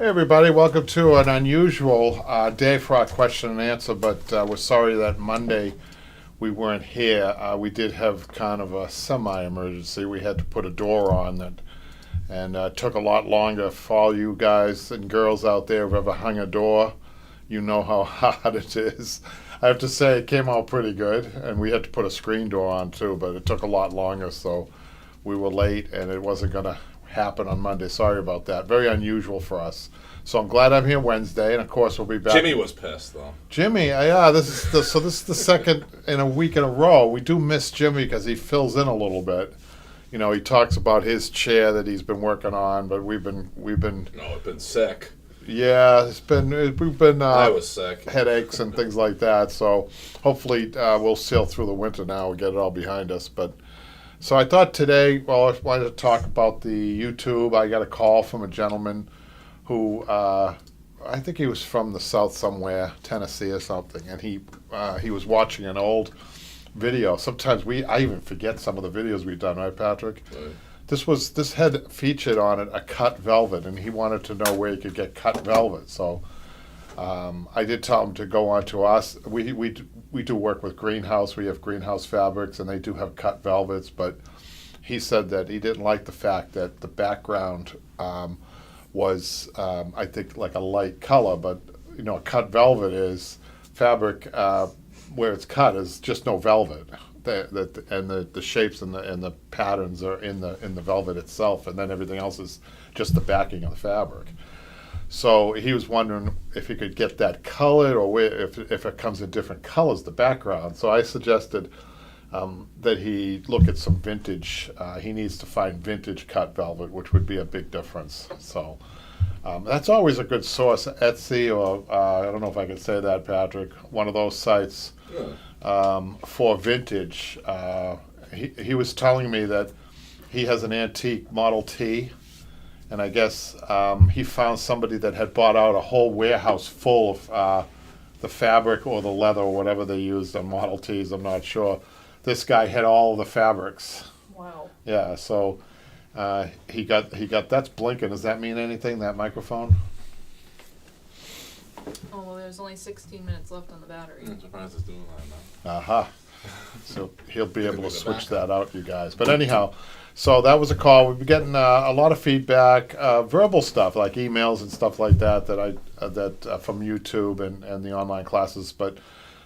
Hey everybody, welcome to an unusual day for our question and answer, but we're sorry that Monday we weren't here. We did have kind of a semi-emergency. We had to put a door on that, and it took a lot longer. For all you guys and girls out there who've ever hung a door, you know how hard it is. I have to say it came out pretty good, and we had to put a screen door on too, but it took a lot longer, so we were late and it wasn't going to happen on Monday. Sorry about that. Very unusual for us. So I'm glad I'm here Wednesday, and of course we'll be back. Jimmy was pissed though. Jimmy, yeah, this is the second in a week in a row. We do miss Jimmy because he fills in a little bit. You know, he talks about his chair that he's been working on, but we've been. No, I've been sick. Yeah, we've been. I was sick. Headaches and things like that. So hopefully we'll sail through the winter now and get it all behind us. But so I thought today, well, I wanted to talk about the YouTube. I got a call from a gentleman who I think he was from the South somewhere, Tennessee or something, and he was watching an old video. Sometimes I even forget some of the videos we've done, right, Patrick? Right. This had featured on it a cut velvet, and he wanted to know where he could get cut velvet. So I did tell him to go on to us. We do work with Greenhouse. We have Greenhouse Fabrics, and they do have cut velvets. But he said that he didn't like the fact that the background was, I think, like a light color. But you know, a cut velvet is fabric where it's cut is just no velvet. The shapes and the patterns are in the velvet itself, and then everything else is just the backing of the fabric. So he was wondering if he could get that colored, or if it comes in different colors, the background. So I suggested that he look at some vintage. He needs to find vintage cut velvet, which would be a big difference. So that's always a good source. Etsy, or I don't know if I can say that, Patrick. One of those sites for vintage. He was telling me that he has an antique Model T. And I guess he found somebody that had bought out a whole warehouse full of the fabric or the leather or whatever they used on Model Ts. I'm not sure. This guy had all the fabrics. Wow. Yeah. So he got that's blinking. Does that mean anything? That microphone? Oh, well, there's only 16 minutes left on the battery. I'm surprised it's doing that now. Aha. So he'll be able to switch that out, you guys. But anyhow. So that was a call. We've been getting a lot of feedback, verbal stuff like emails and stuff like that from YouTube and the online classes. But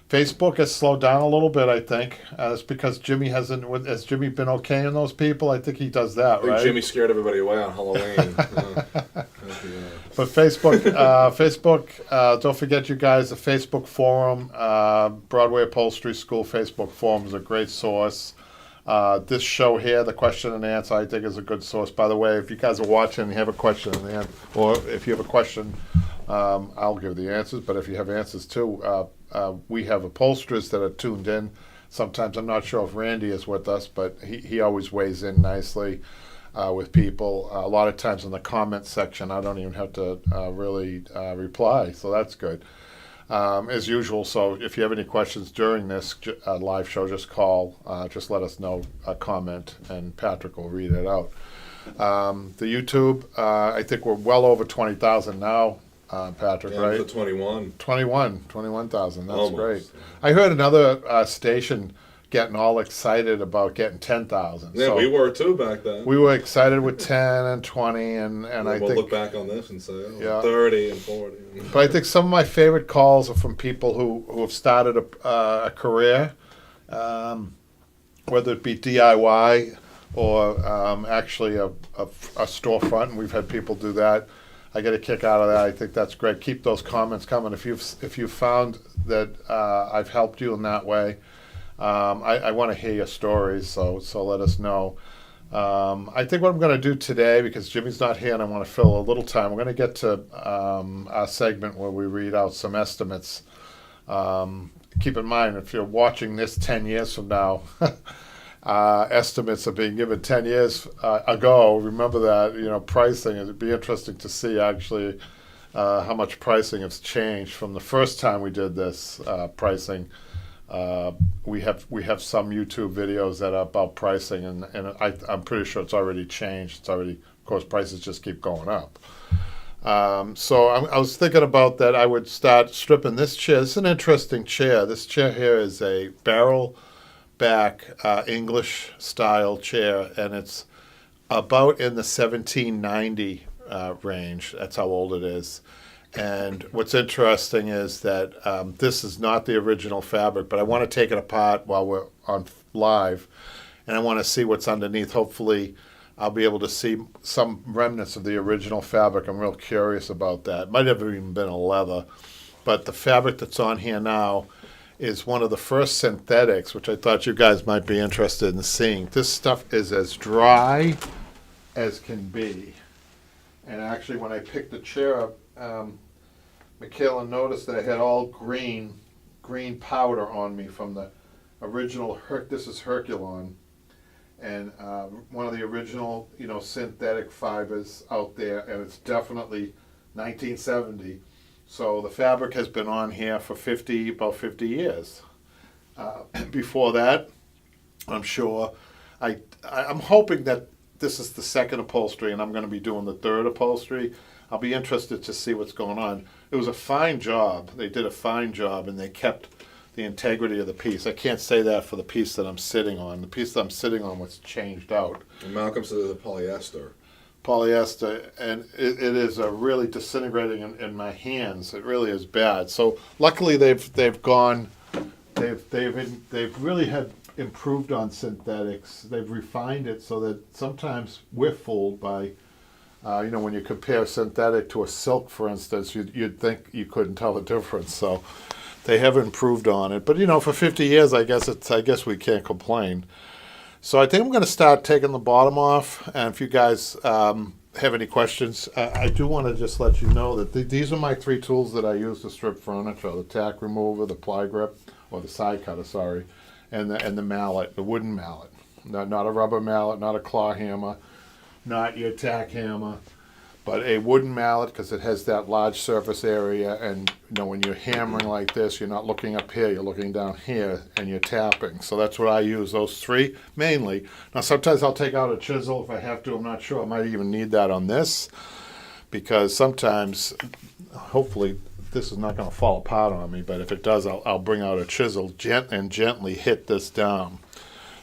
Facebook has slowed down a little bit, I think. It's because Jimmy hasn't. Has Jimmy been okay in those people? I think he does that, I think right? Jimmy scared everybody away on Halloween. But Facebook, don't forget, you guys, the Facebook forum, Broadway Upholstery School Facebook forum is a great source. This show here, the question and answer, I think is a good source. By the way, if you guys are watching and you have a question, or if you have a question, I'll give the answers. But if you have answers too, we have upholsterers that are tuned in. Sometimes I'm not sure if Randy is with us, but he always weighs in nicely with people. A lot of times in the comment section, I don't even have to really reply, so that's good. As usual, so if you have any questions during this live show, just call, just let us know, comment, and Patrick will read it out. The YouTube, I think we're well over 20,000 now, Patrick, Yeah, right? to 21. 21,000, that's Almost. great. I heard another station getting all excited about getting 10,000. Yeah, so we were too back then. we were excited with 10 and 20, and I we'll think... look back on this and say, Yeah. 30 and 40. But I think some of my favorite calls are from people who have started a career, whether it be DIY or actually a storefront, and we've had people do that. I get a kick out of that. I think that's great. Keep those comments coming. If you've found that I've helped you in that way, I want to hear your stories, so let us know. I think what I'm going to do today, because Jimmy's not here and I want to fill a little time, we're going to get to our segment where we read out some estimates. Keep in mind, if you're watching this 10 years from now, estimates are being given 10 years ago. Remember that, pricing, it'd be interesting to see actually how much pricing has changed from the first time we did this pricing. We have some YouTube videos that are about pricing, and I'm pretty sure it's already changed. It's already, of course, prices just keep going up. So I was thinking about that. I would start stripping this chair. This is an interesting chair. This chair here is a barrel back English style chair, and it's about in the 1790 range. That's how old it is. And what's interesting is that this is not the original fabric, but I want to take it apart while we're on live, and I want to see what's underneath. Hopefully, I'll be able to see some remnants of the original fabric. I'm real curious about that. Might have even been a leather, but the fabric that's on here now is one of the first synthetics, which I thought you guys might be interested in seeing. This stuff is as dry as can be. And actually, when I picked the chair up, Michaela noticed that I had all green powder on me from the original, this is Herculon, and one of the original, synthetic fibers out there, and it's definitely 1970. So the fabric has been on here for about 50 years. Before that, I'm sure, I'm hoping that this is the second upholstery, and I'm going to be doing the third upholstery. I'll be interested to see what's going on. It was a fine job. They did a fine job, and they kept the integrity of the piece. I can't say that for the piece that I'm sitting on. The piece that I'm sitting on was changed out. And Malcolm said the polyester. Polyester, and it is really disintegrating in my hands. It really is bad. So luckily they've really had improved on synthetics. They've refined it so that sometimes we're fooled by, when you compare synthetic to a silk, for instance, you'd think you couldn't tell the difference. So they have improved on it. But for 50 years, I guess we can't complain. So I think I'm going to start taking the bottom off. And if you guys have any questions, I do want to just let you know that these are my 3 tools that I use to strip furniture: the tack remover, the ply grip, or the side cutter, sorry, and the mallet, the wooden mallet. Not a rubber mallet, not a claw hammer, not your tack hammer, but a wooden mallet, because it has that large surface area, and when you're hammering like this, you're not looking up here, you're looking down here, and you're tapping. So that's what I use, those 3 mainly. Now sometimes I'll take out a chisel if I have to. I'm not sure. I might even need that on this, because sometimes, hopefully, this is not going to fall apart on me, but if it does, I'll bring out a chisel and gently hit this down.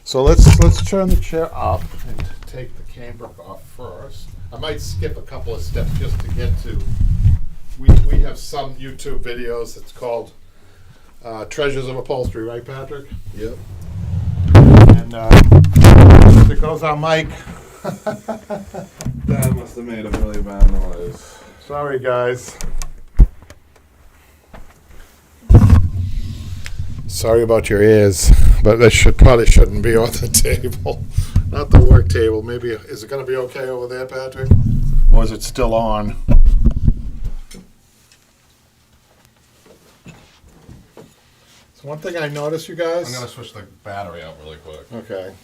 So let's turn the chair up and take the cambric off first. I might skip a couple of steps just to get to. We have some YouTube videos. It's called Treasures of Upholstery, right, Patrick? Yep. And there goes our mic. That must have made a really bad noise. Sorry, guys. Sorry about your ears, but that probably shouldn't be on the table. Not the work table. Maybe, is it going to be okay over there, Patrick? Or is it still on? So one thing I noticed, you guys. I'm going to switch the battery out really quick. Okay.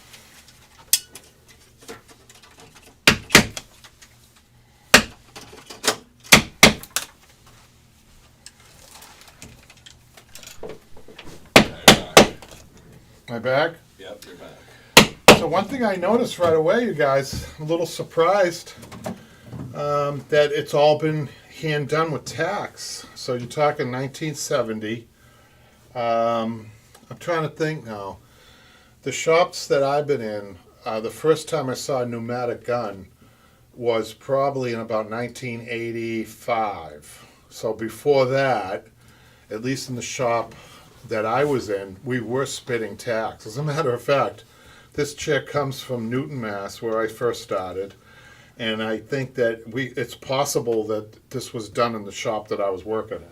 Am I back? Yep, you're back. So one thing I noticed right away, you guys, I'm a little surprised that it's all been hand done with tacks. So you're talking 1970. I'm trying to think now. The shops that I've been in, the first time I saw a pneumatic gun was probably in about 1985. So before that, at least in the shop that I was in, we were spitting tacks. As a matter of fact, this chair comes from Newton, Mass, where I first started, and I think that it's possible that this was done in the shop that I was working in.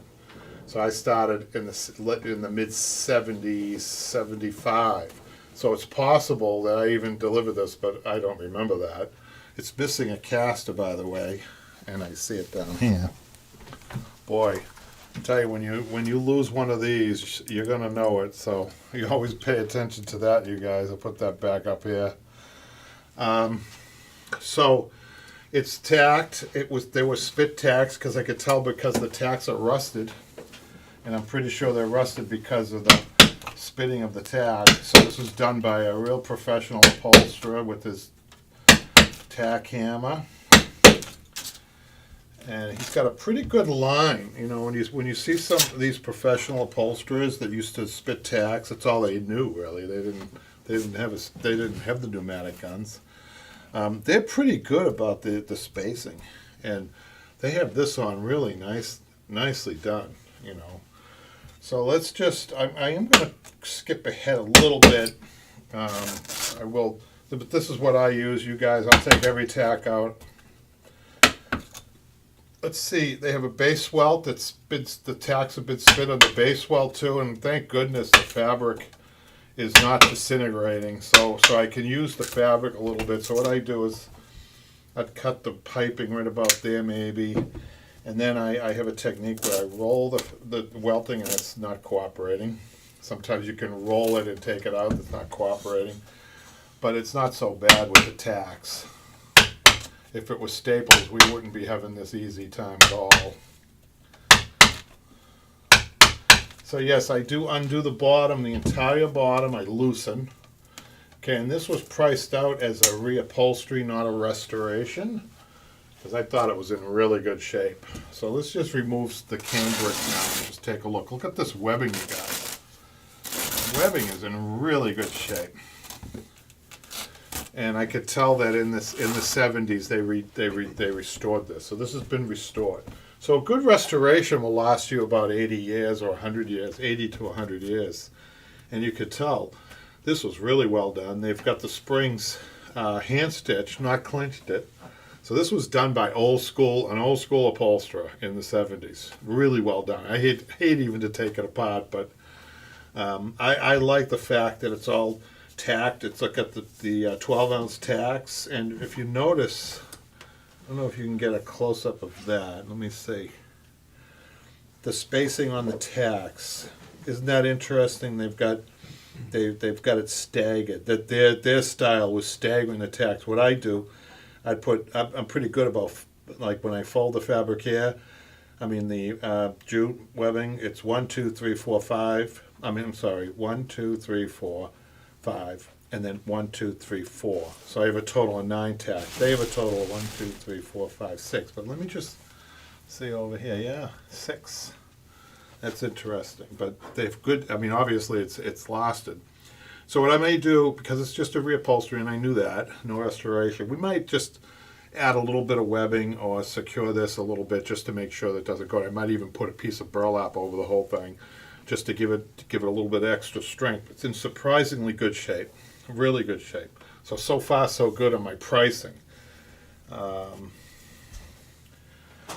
So I started in the mid 70s, 75. So it's possible that I even delivered this, but I don't remember that. It's missing a caster, by the way, and I see it down here. Boy, I tell you, when you lose one of these, you're gonna know it. So you always pay attention to that, you guys. I'll put that back up here. So it's tacked. They were spit tacks, because I could tell because the tacks are rusted, and I'm pretty sure they're rusted because of the spitting of the tack. So this was done by a real professional upholsterer with his tack hammer. And he's got a pretty good line, you know, when you see some of these professional upholsterers that used to spit tacks, that's all they knew really. They didn't have the pneumatic guns. They're pretty good about the spacing, and they have this on really nicely done, you know. So let's just, I am going to skip ahead a little bit. I will, but this is what I use, you guys. I'll take every tack out. Let's see, they have a base welt that's been, the tacks have been spit on the base welt too, and thank goodness the fabric is not disintegrating, so I can use the fabric a little bit. So what I do is I'd cut the piping right about there maybe, and then I have a technique where I roll the welting and it's not cooperating. Sometimes you can roll it and take it out, it's not cooperating, but it's not so bad with the tacks. If it was staples, we wouldn't be having this easy time at all. So yes, I do undo the bottom, the entire bottom, I loosen. Okay, and this was priced out as a reupholstery, not a restoration, because I thought it was in really good shape. So let's just remove the cambric now and just take a look. Look at this webbing, you guys. Webbing is in really good shape. And I could tell that in the 70s they restored this. So this has been restored. So a good restoration will last you about 80 years or 100 years, 80 to 100 years. And you could tell this was really well done. They've got the springs hand stitched, not clinched it. So this was done by an old school upholsterer in the 70s. Really well done. I hate even to take it apart, but I like the fact that it's all tacked. It's like at the 12-ounce tacks, and if you notice, I don't know if you can get a close-up of that. Let me see. The spacing on the tacks, isn't that interesting? They've got it staggered. That their style was staggering the tacks. What I do, I'm pretty good about, like when I fold the fabric here. I mean the jute webbing. It's 1, 2, 3, 4, 5. I'm sorry, 1, 2, 3, 4. 5, and then 1, 2, 3, 4. So I have a total of 9 tacks. They have a total of 1, 2, 3, 4, 5, 6. But let me just see over here. Yeah, 6. That's interesting. But they've good. I mean, obviously it's lasted. So what I may do, because it's just a reupholstery, and I knew that, no restoration, we might just add a little bit of webbing or secure this a little bit just to make sure that it doesn't go. I might even put a piece of burlap over the whole thing, just to give it a little bit of extra strength. It's in surprisingly good shape, really good shape. So far so good on my pricing.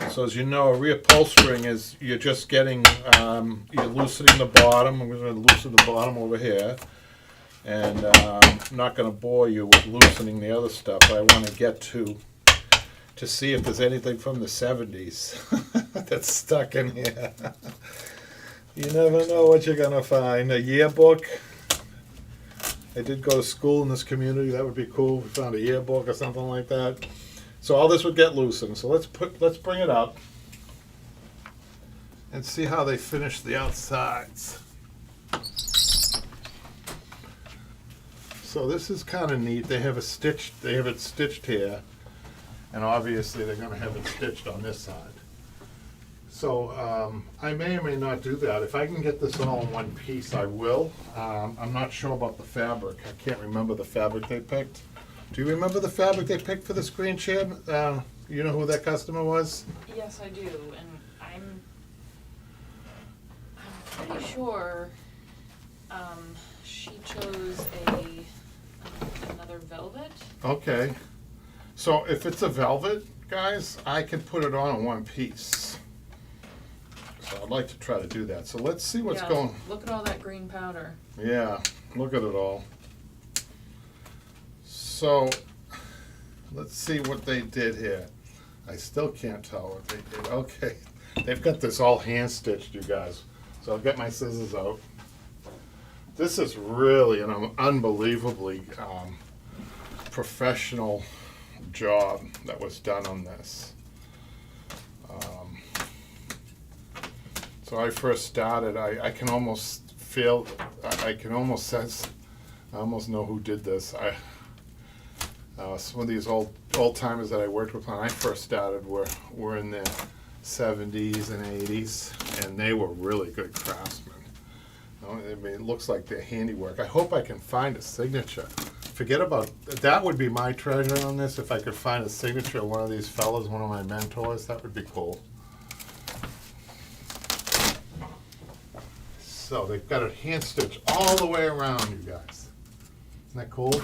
So as you know, reupholstering is you're just getting, you're loosening the bottom. I'm going to loosen the bottom over here. And I'm not going to bore you with loosening the other stuff. I want to get to see if there's anything from the 70s that's stuck in here. You never know what you're going to find. A yearbook. I did go to school in this community. That would be cool if we found a yearbook or something like that. So all this would get loosened. So let's bring it up and see how they finish the outsides. So this is kind of neat. They have it stitched here, and obviously they're going to have it stitched on this side. So I may or may not do that. If I can get this all in one piece, I will. I'm not sure about the fabric. I can't remember the fabric they picked. Do you remember the fabric they picked for the screen chair? You know who that customer was? Yes, I do, and I'm pretty sure she chose another velvet. Okay. So if it's a velvet, guys, I can put it on in one piece. So I'd like to try to do that. So let's see what's going. Look at all that green powder. Yeah, look at it all. So let's see what they did here. I still can't tell what they did. Okay, they've got this all hand stitched, you guys. So I'll get my scissors out. This is really an unbelievably professional job that was done on this. So I first started, I can almost feel, I can almost sense, I almost know who did this. Some of these old timers that I worked with when I first started were in their 70s and 80s, and they were really good craftsmen. I mean, it looks like their handiwork. I hope I can find a signature. Forget about, that would be my treasure on this, if I could find a signature of one of these fellas, one of my mentors, that would be cool. So they've got it hand stitched all the way around, you guys. Isn't that cool?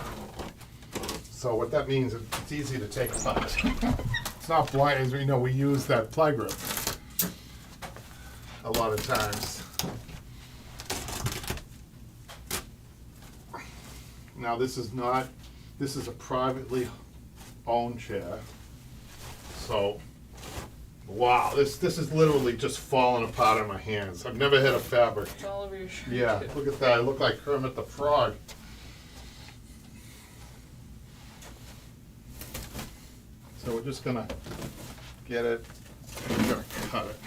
So what that means is it's easy to take apart. It's not blind, as we know, we use that ply grip a lot of times. Now this is a privately owned chair. So, wow, this is literally just falling apart in my hands. I've never had a fabric. It's all over your shirt. Yeah, too. look at that, I look like Kermit the Frog. So we're just gonna get it, we're gonna cut it.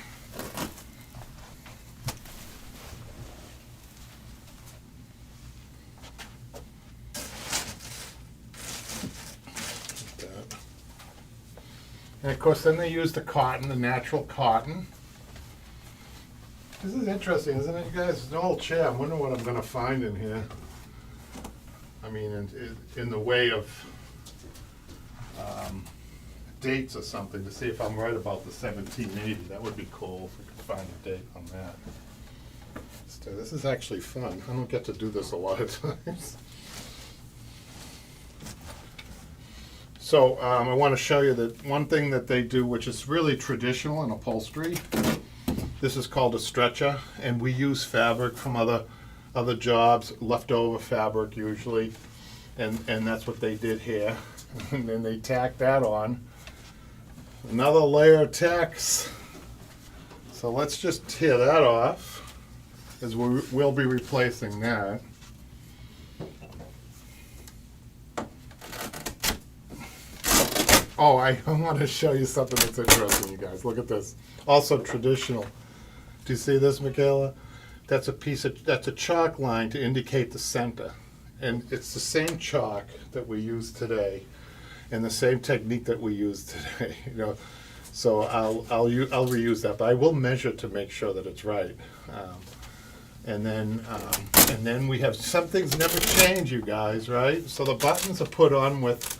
Like that. And of course, then they use the cotton, the natural cotton. This is interesting, isn't it, you guys? It's an old chair. I'm wondering what I'm gonna find in here. I mean, in the way of dates or something, to see if I'm right about the 1780. That would be cool if we could find a date on that. So this is actually fun. I don't get to do this a lot of times. So I want to show you that one thing that they do, which is really traditional in upholstery. This is called a stretcher, and we use fabric from other jobs, leftover fabric usually, and that's what they did here. And then they tack that on. Another layer of tacks. So let's just tear that off, as we'll be replacing that. Oh, I want to show you something that's interesting, you guys. Look at this. Also traditional. Do you see this, Michaela? That's a chalk line to indicate the center. And it's the same chalk that we use today, and the same technique that we use today. You know, so I'll reuse that, but I will measure to make sure that it's right. And then we have, some things never change, you guys, right? So the buttons are put on with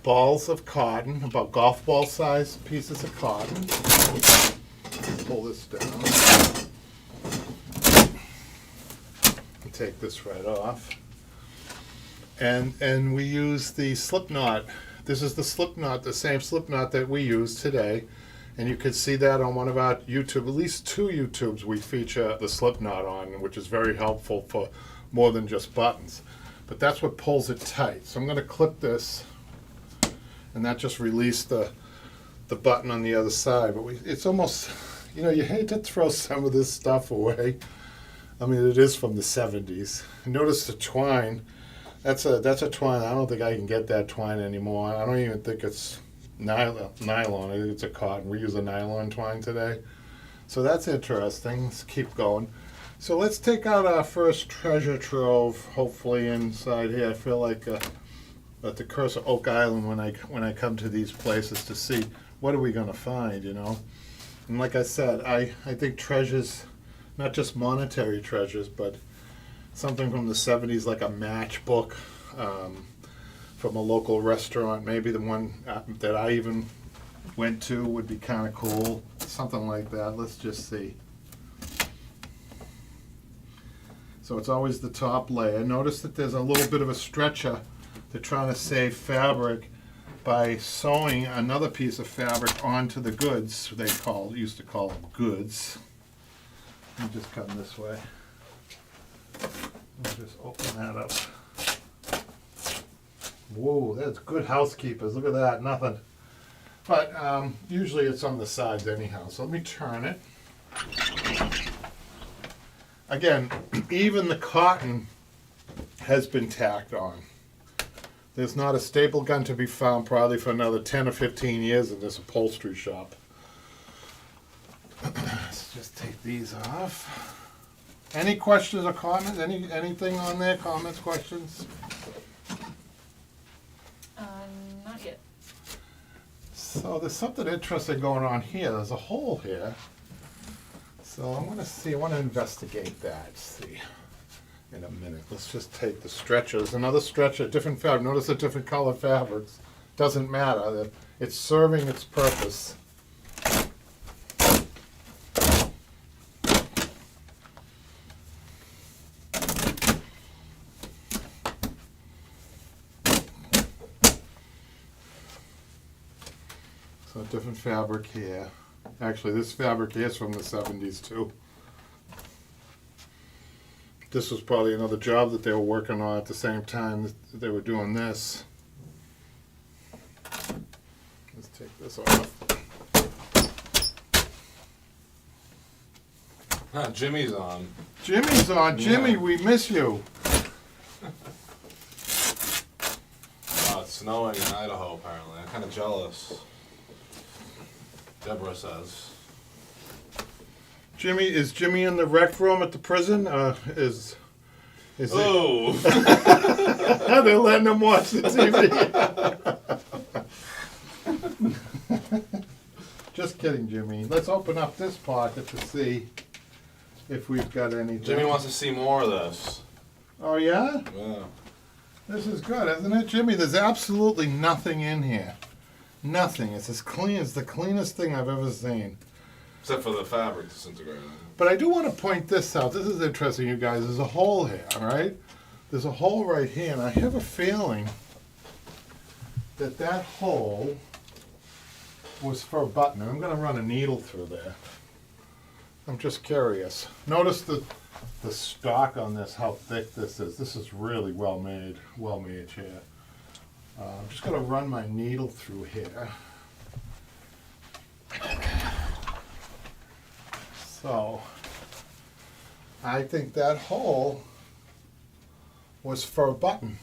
balls of cotton, about golf ball size pieces of cotton. Pull this down. Take this right off. And we use the slip knot. This is the slip knot, the same slip knot that we use today. And you could see that on one of our YouTube, at least 2 YouTubes we feature the slip knot on, which is very helpful for more than just buttons. But that's what pulls it tight. So I'm going to clip this, and that just released the button on the other side. But it's almost, you know, you hate to throw some of this stuff away. I mean, it is from the 70s. Notice the twine. That's a twine. I don't think I can get that twine anymore. I don't even think it's nylon. I think it's a cotton. We use a nylon twine today. So that's interesting. Let's keep going. So let's take out our first treasure trove, hopefully inside here. I feel like at the Curse of Oak Island when I come to these places to see what are we going to find, you know. And like I said, I think treasures, not just monetary treasures, but something from the 70s, like a matchbook from a local restaurant. Maybe the one that I even went to would be kind of cool. Something like that. Let's just see. So it's always the top layer. Notice that there's a little bit of a stretcher. They're trying to save fabric by sewing another piece of fabric onto the goods. They used to call them goods. Let me just come this way. Let me just open that up. Whoa, that's good housekeepers. Look at that, nothing. But usually it's on the sides anyhow. So let me turn it. Again, even the cotton has been tacked on. There's not a staple gun to be found probably for another 10 or 15 years in this upholstery shop. Let's just take these off. Any questions or comments? Anything on there? Comments, questions? So there's something interesting going on here. There's a hole here. So I want to investigate that. See, in a minute. Let's just take the stretcher. There's another stretcher, different fabric. Notice the different color fabrics. Doesn't matter. It's serving its purpose. So different fabric here. Actually, this fabric here is from the 70s too. This was probably another job that they were working on at the same time that they were doing this. Let's take this off. Jimmy's on. Jimmy's on. Jimmy, Yeah. we miss you. Wow, it's snowing in Idaho apparently. I'm kind of jealous. Deborah says. Jimmy, is Jimmy in the rec room at the prison? Is it? Oh! They're letting him watch the TV. Just kidding, Jimmy. Let's open up this pocket to see if we've got anything. Jimmy wants to see more of this. Oh yeah? Yeah. This is good, isn't it, Jimmy? There's absolutely nothing in here. Nothing. It's as clean. It's the cleanest thing I've ever seen. Except for the fabric disintegrating. But I do want to point this out. This is interesting, you guys. There's a hole here, all right? There's a hole right here, and I have a feeling that that hole was for a button. And I'm going to run a needle through there. I'm just curious. Notice the stock on this, how thick this is. This is really well made here. I'm just going to run my needle through here. So, I think that hole was for a button.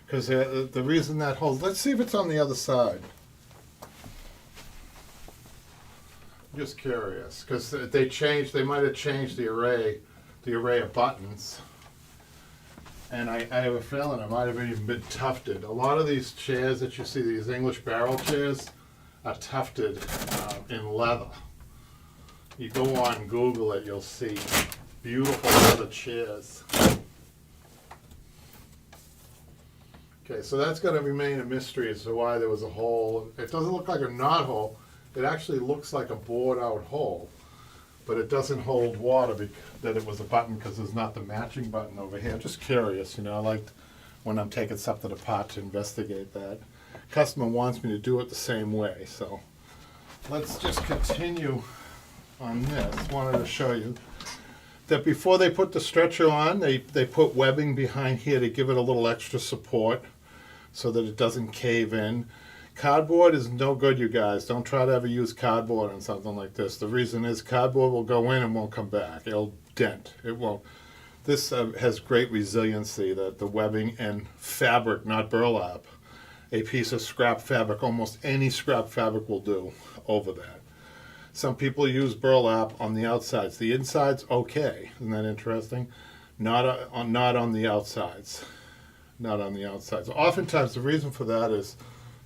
Because the reason that hole, let's see if it's on the other side. I'm just curious, because they might have changed the array of buttons. And I have a feeling it might have even been tufted. A lot of these chairs that you see, these English barrel chairs, are tufted in leather. You go on Google it, you'll see beautiful leather chairs. Okay, so that's going to remain a mystery as to why there was a hole. It doesn't look like a knot hole. It actually looks like a bored out hole. But it doesn't hold water that it was a button because there's not the matching button over here. I'm just curious, I like when I'm taking something apart to investigate that. Customer wants me to do it the same way, so let's just continue on this. Wanted to show you that before they put the stretcher on, they put webbing behind here to give it a little extra support so that it doesn't cave in. Cardboard is no good, you guys. Don't try to ever use cardboard on something like this. The reason is cardboard will go in and won't come back. It'll dent. It won't. This has great resiliency, that the webbing and fabric, not burlap. A piece of scrap fabric, almost any scrap fabric will do over that. Some people use burlap on the outsides. The inside's okay. Isn't that interesting? Not on the outsides. Not on the outsides. Oftentimes the reason for that is,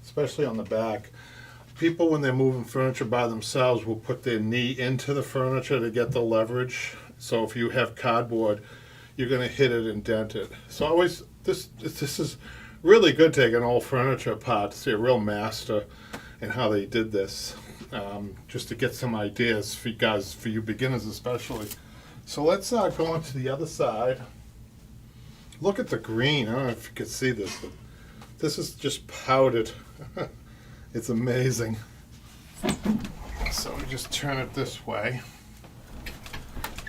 especially on the back, people when they're moving furniture by themselves will put their knee into the furniture to get the leverage. So if you have cardboard, you're going to hit it and dent it. So always, this is really good taking old furniture apart to see a real master in how they did this. Just to get some ideas for you guys, for you beginners especially. So let's go on to the other side. Look at the green. I don't know if you can see this, but this is just powdered. It's amazing. So we just turn it this way.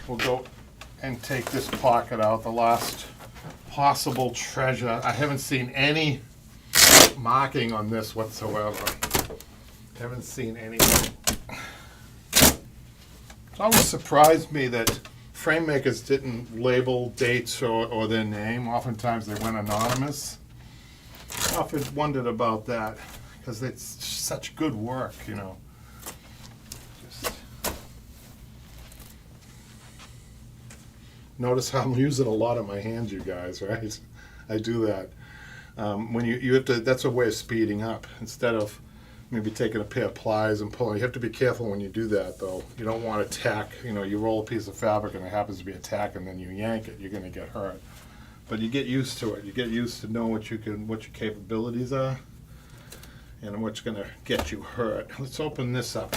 We'll go and take this pocket out, the last possible treasure. I haven't seen any marking on this whatsoever. Haven't seen anything. It always surprised me that frame makers didn't label dates or their name. Oftentimes they went anonymous. I often wondered about that because it's such good work, Just notice how I'm using a lot of my hands, you guys, right? I do that. When you have to, that's a way of speeding up. Instead of maybe taking a pair of pliers and pulling. You have to be careful when you do that, though. You don't want to tack. You know, you roll a piece of fabric and it happens to be a tack, and then you yank it. You're going to get hurt. But you get used to it. You get used to know what your capabilities are, and what's going to get you hurt. Let's open this up.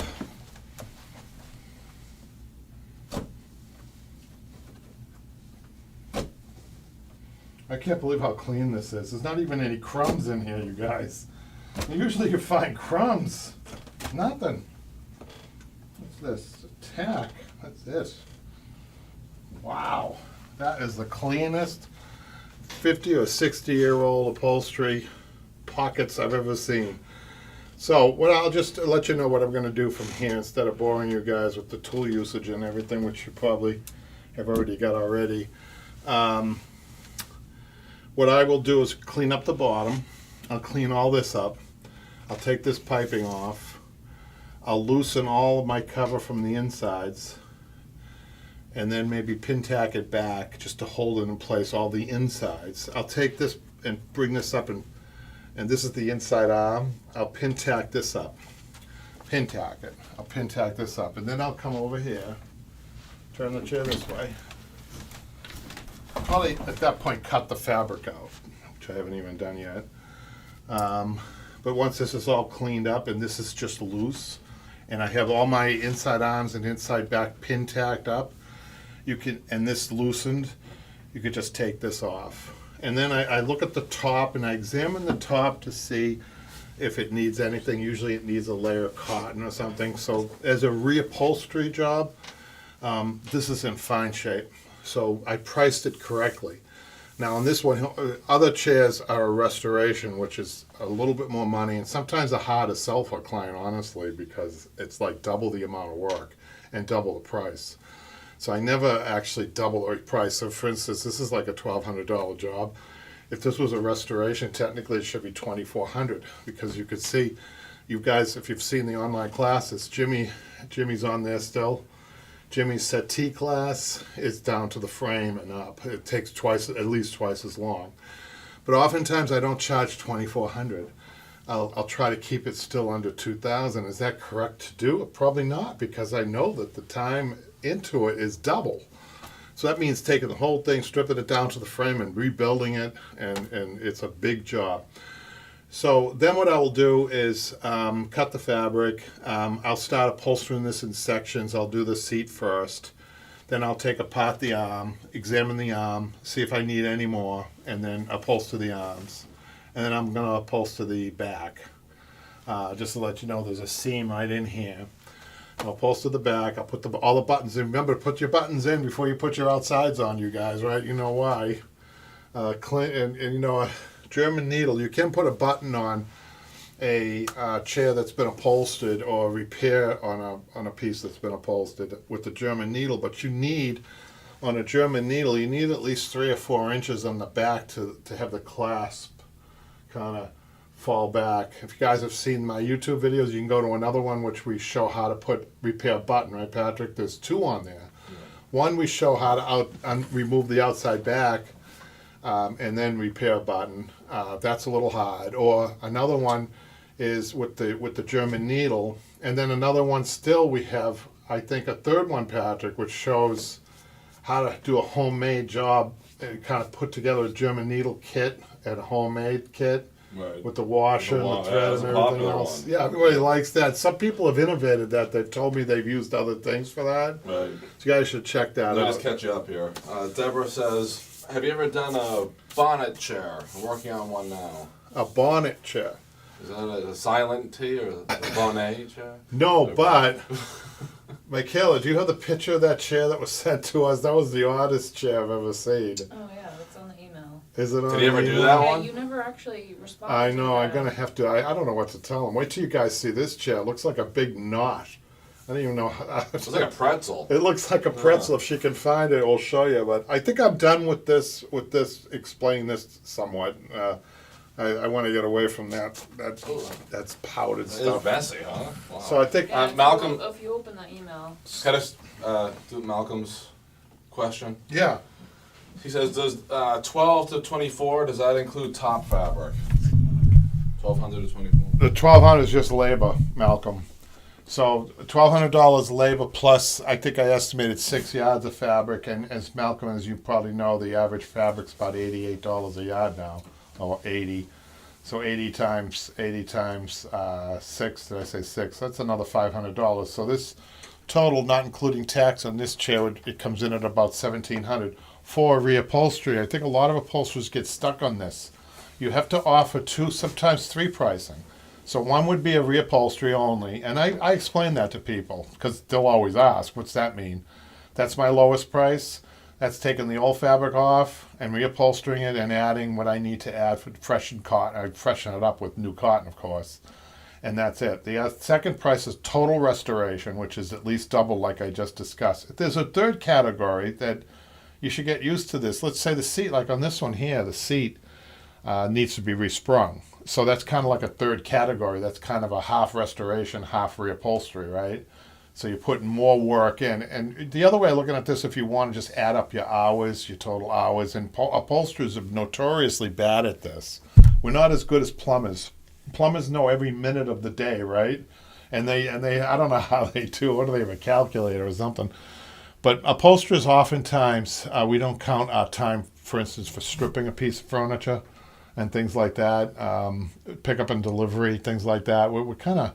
I can't believe how clean this is. There's not even any crumbs in here, you guys. Usually you find crumbs. Nothing. What's this? A tack. What's this? Wow. That is the cleanest 50 or 60-year-old upholstery pockets I've ever seen. So I'll just let you know what I'm going to do from here instead of boring you guys with the tool usage and everything, which you probably have already got already. What I will do is clean up the bottom. I'll clean all this up. I'll take this piping off. I'll loosen all of my cover from the insides, and then maybe pin tack it back just to hold it in place, all the insides. I'll take this and bring this up, and this is the inside arm. I'll pin tack this up. Pin tack it. I'll pin tack this up, and then I'll come over here, turn the chair this way. Probably at that point cut the fabric out, which I haven't even done yet. But once this is all cleaned up and this is just loose, and I have all my inside arms and inside back pin tacked up, and this loosened, you could just take this off. And then I look at the top and I examine the top to see if it needs anything. Usually it needs a layer of cotton or something. So as a reupholstery job, this is in fine shape. So I priced it correctly. Now on this one, other chairs are a restoration, which is a little bit more money, and sometimes are hard to sell for a client, honestly, because it's like double the amount of work and double the price. So I never actually double the price. So for instance, this is like a $1,200 job. If this was a restoration, technically it should be $2,400, because you could see, you guys, if you've seen the online classes, Jimmy's on there still. Jimmy's settee class is down to the frame and up. It takes at least twice as long. But oftentimes I don't charge $2,400. I'll try to keep it still under $2,000. Is that correct to do? Probably not, because I know that the time into it is double. So that means taking the whole thing, stripping it down to the frame and rebuilding it, and it's a big job. So then what I will do is cut the fabric. I'll start upholstering this in sections. I'll do the seat first. Then I'll take apart the arm, examine the arm, see if I need any more, and then upholster the arms. And then I'm going to upholster the back. Just to let you know, there's a seam right in here. I'll upholster the back. I'll put all the buttons in. Remember to put your buttons in before you put your outsides on, you guys, right? You know why. And you know, German needle, you can put a button on a chair that's been upholstered or repair on a piece that's been upholstered with the German needle, but you need, on a German needle, you need at least 3 or 4 inches on the back to have the clasp kind of fall back. If you guys have seen my YouTube videos, you can go to another one which we show how to repair a button, right, Patrick? There's 2 on there. Yeah. One, we show how to remove the outside back, and then repair a button. That's a little hard. Or another one is with the German needle, and then another one still we have, I think, a third one, Patrick, which shows how to do a homemade job and kind of put together a German needle kit and a homemade kit. Right. With the washer and the thread and everything else. One. Yeah, everybody likes that. Some people have innovated that. They've told me they've used other things for that. Right. So you guys should check that out. Let me just catch you up here. Deborah says, have you ever done a bonnet chair? I'm working on one now. A bonnet chair? Is that a silent T or a bonnet chair? No, but, Michaela, do you have the picture of that chair that was sent to us? That was the oddest chair I've ever seen. Oh, yeah, that's on the email. Is it on Did he ever do that one? Yeah, you never actually responded. I know, I'm going to have to. I don't know what to tell him. Wait till you guys see this chair. It looks like a big knot. I don't even know. It looks like a pretzel. It looks like a pretzel. Yeah. If she can find it, we'll show you. But I think I'm done with this. Explaining this somewhat. I want to get away from that's powdered stuff. It's messy, huh? Wow. So I think Malcolm. If you open that email. Can I do Malcolm's question? Yeah. He says, does 12 to 24, does that include top fabric? 1200 to 24? The $1,200 is just labor, Malcolm. So $1,200 labor plus, I think I estimated 6 yards of fabric, and as Malcolm, as you probably know, the average fabric's about $88 a yard now, or 80. So 80 times 6. Did I say 6? That's another $500. So this total, not including tax on this chair, it comes in at about $1,700 for reupholstery. I think a lot of upholsterers get stuck on this. You have to offer 2, sometimes 3 pricing. So one would be a reupholstery only, and I explain that to people because they'll always ask, what's that mean? That's my lowest price. That's taking the old fabric off and reupholstering it and adding what I need to add for freshen cotton. I freshen it up with new cotton, of course, and that's it. The second price is total restoration, which is at least double, like I just discussed. There's a third category that you should get used to this. Let's say the seat, like on this one here, the seat needs to be resprung. So that's kind of like a third category. That's kind of a half restoration, half reupholstery, right? So you're putting more work in. And the other way of looking at this, if you want to just add up your hours, your total hours, and upholsterers are notoriously bad at this. We're not as good as plumbers. Plumbers know every minute of the day, right? And they I don't know how they do. What do they have, a calculator or something? But upholsterers oftentimes, we don't count our time, for instance, for stripping a piece of furniture and things like that, pickup and delivery, things like that. We're kind of,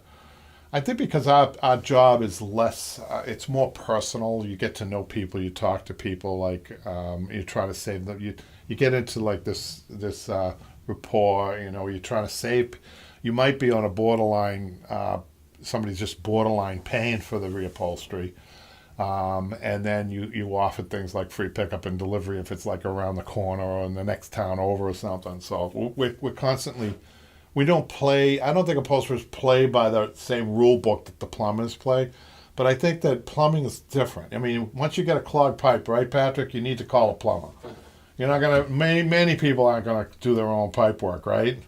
I think because our job is less, it's more personal. You get to know people, you talk to people, like you try to save them. You get into like this rapport, you're trying to save. You might be on a borderline, somebody's just borderline paying for the reupholstery. And then you offer things like free pickup and delivery if it's like around the corner or in the next town over or something. So we're constantly, we don't play, I don't think upholsterers play by the same rule book that the plumbers play, but I think that plumbing is different. I mean, once you get a clogged pipe, right, Patrick, you need to call a plumber. You're not going to, many people aren't going to do their own pipe work, right?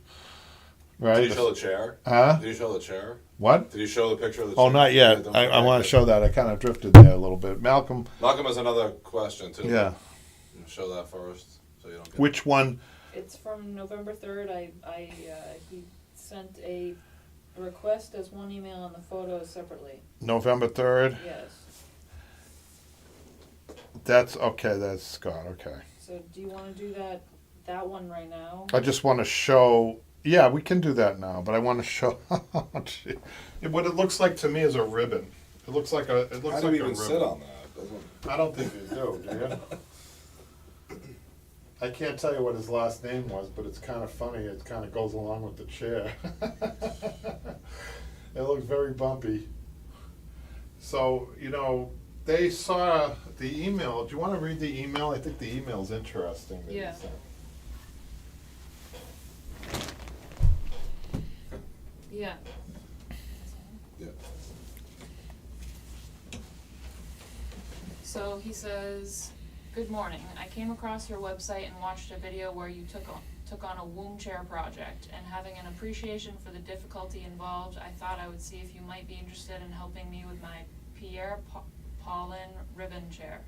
Right? Did you show the chair? Huh? Did you show the chair? What? Did you show the picture of the chair? Oh, not yet. Don't I forget want that. to show that. I kind of drifted there a little bit. Malcolm. Malcolm has another question too. Yeah. Show that first, so you don't get. Which one? It's from November 3rd. He sent a request as one email and the photos separately. November 3rd? Yes. That's okay. That's Scott. Okay. So do you want to do that one right now? I just want to show. Yeah, we can do that now, but I want to show. Gee. What it looks like to me is a ribbon. It looks like a. It looks How do like you a even ribbon. sit on that? Doesn't. I don't think you do. Do you? I can't tell you what his last name was, but it's kind of funny. It kind of goes along with the chair. It looks very bumpy. So, they saw the email. Do you want to read the email? I think the email's interesting. that he Yeah. sent. Yeah. Yeah. So he says, "Good morning. I came across your website and watched a video where you took on a womb chair project, and having an appreciation for the difficulty involved, I thought I would see if you might be interested in helping me with my Pierre Paulin ribbon chair.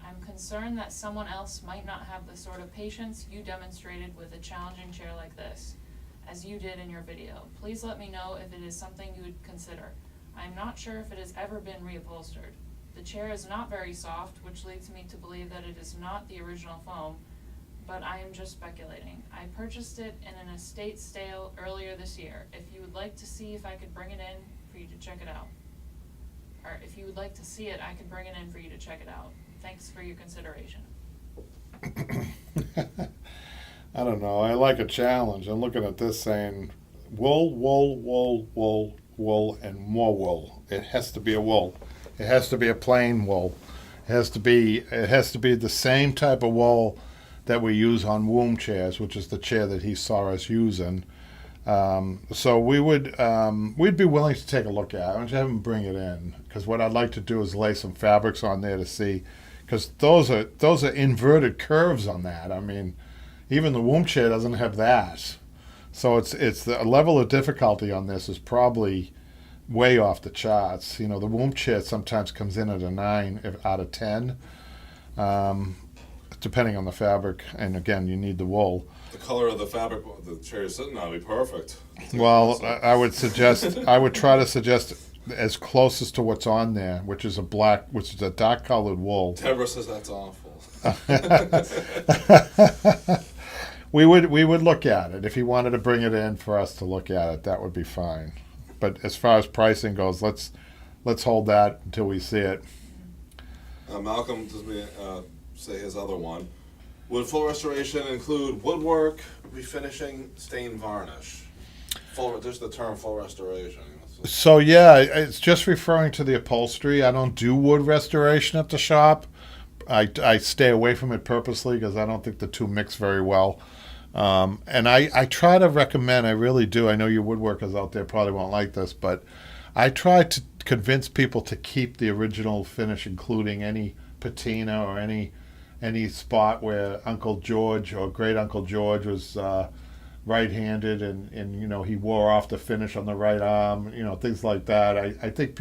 I'm concerned that someone else might not have the sort of patience you demonstrated with a challenging chair like this, as you did in your video. Please let me know if it is something you would consider. I am not sure if it has ever been reupholstered. The chair is not very soft, which leads me to believe that it is not the original foam, but I am just speculating. I purchased it in an estate sale earlier this year. If you would like to see if I could bring it in for you to check it out. Or if you would like to see it, I could bring it in for you to check it out. Thanks for your consideration." I don't know. I like a challenge. I'm looking at this saying wool, wool, wool, wool, wool, and more wool. It has to be a wool. It has to be a plain wool. It has to be the same type of wool that we use on womb chairs, which is the chair that he saw us using. So we'd be willing to take a look at it. I'm just have him bring it in, because what I'd like to do is lay some fabrics on there to see, because those are inverted curves on that. I mean, even the womb chair doesn't have that. So it's the level of difficulty on this is probably way off the charts. The womb chair sometimes comes in at a 9 out of 10. depending on the fabric, and again, you need the wool. The color of the fabric the chair you're sitting on would be perfect. Well, I would suggest, I would try to suggest as closest to what's on there, which is a dark colored wool. Deborah says that's awful. We would look at it. If he wanted to bring it in for us to look at it, that would be fine. But as far as pricing goes, let's hold that until we see it. Malcolm does me say his other one. Would full restoration include woodwork, refinishing, stain, varnish? Just the term full restoration. So yeah, it's just referring to the upholstery. I don't do wood restoration at the shop. I stay away from it purposely because I don't think the two mix very well. And I try to recommend, I really do, I know you woodworkers out there probably won't like this, but I try to convince people to keep the original finish, including any patina or any spot where Uncle George or Great Uncle George was right-handed and you know, he wore off the finish on the right arm, you know, things like that. I think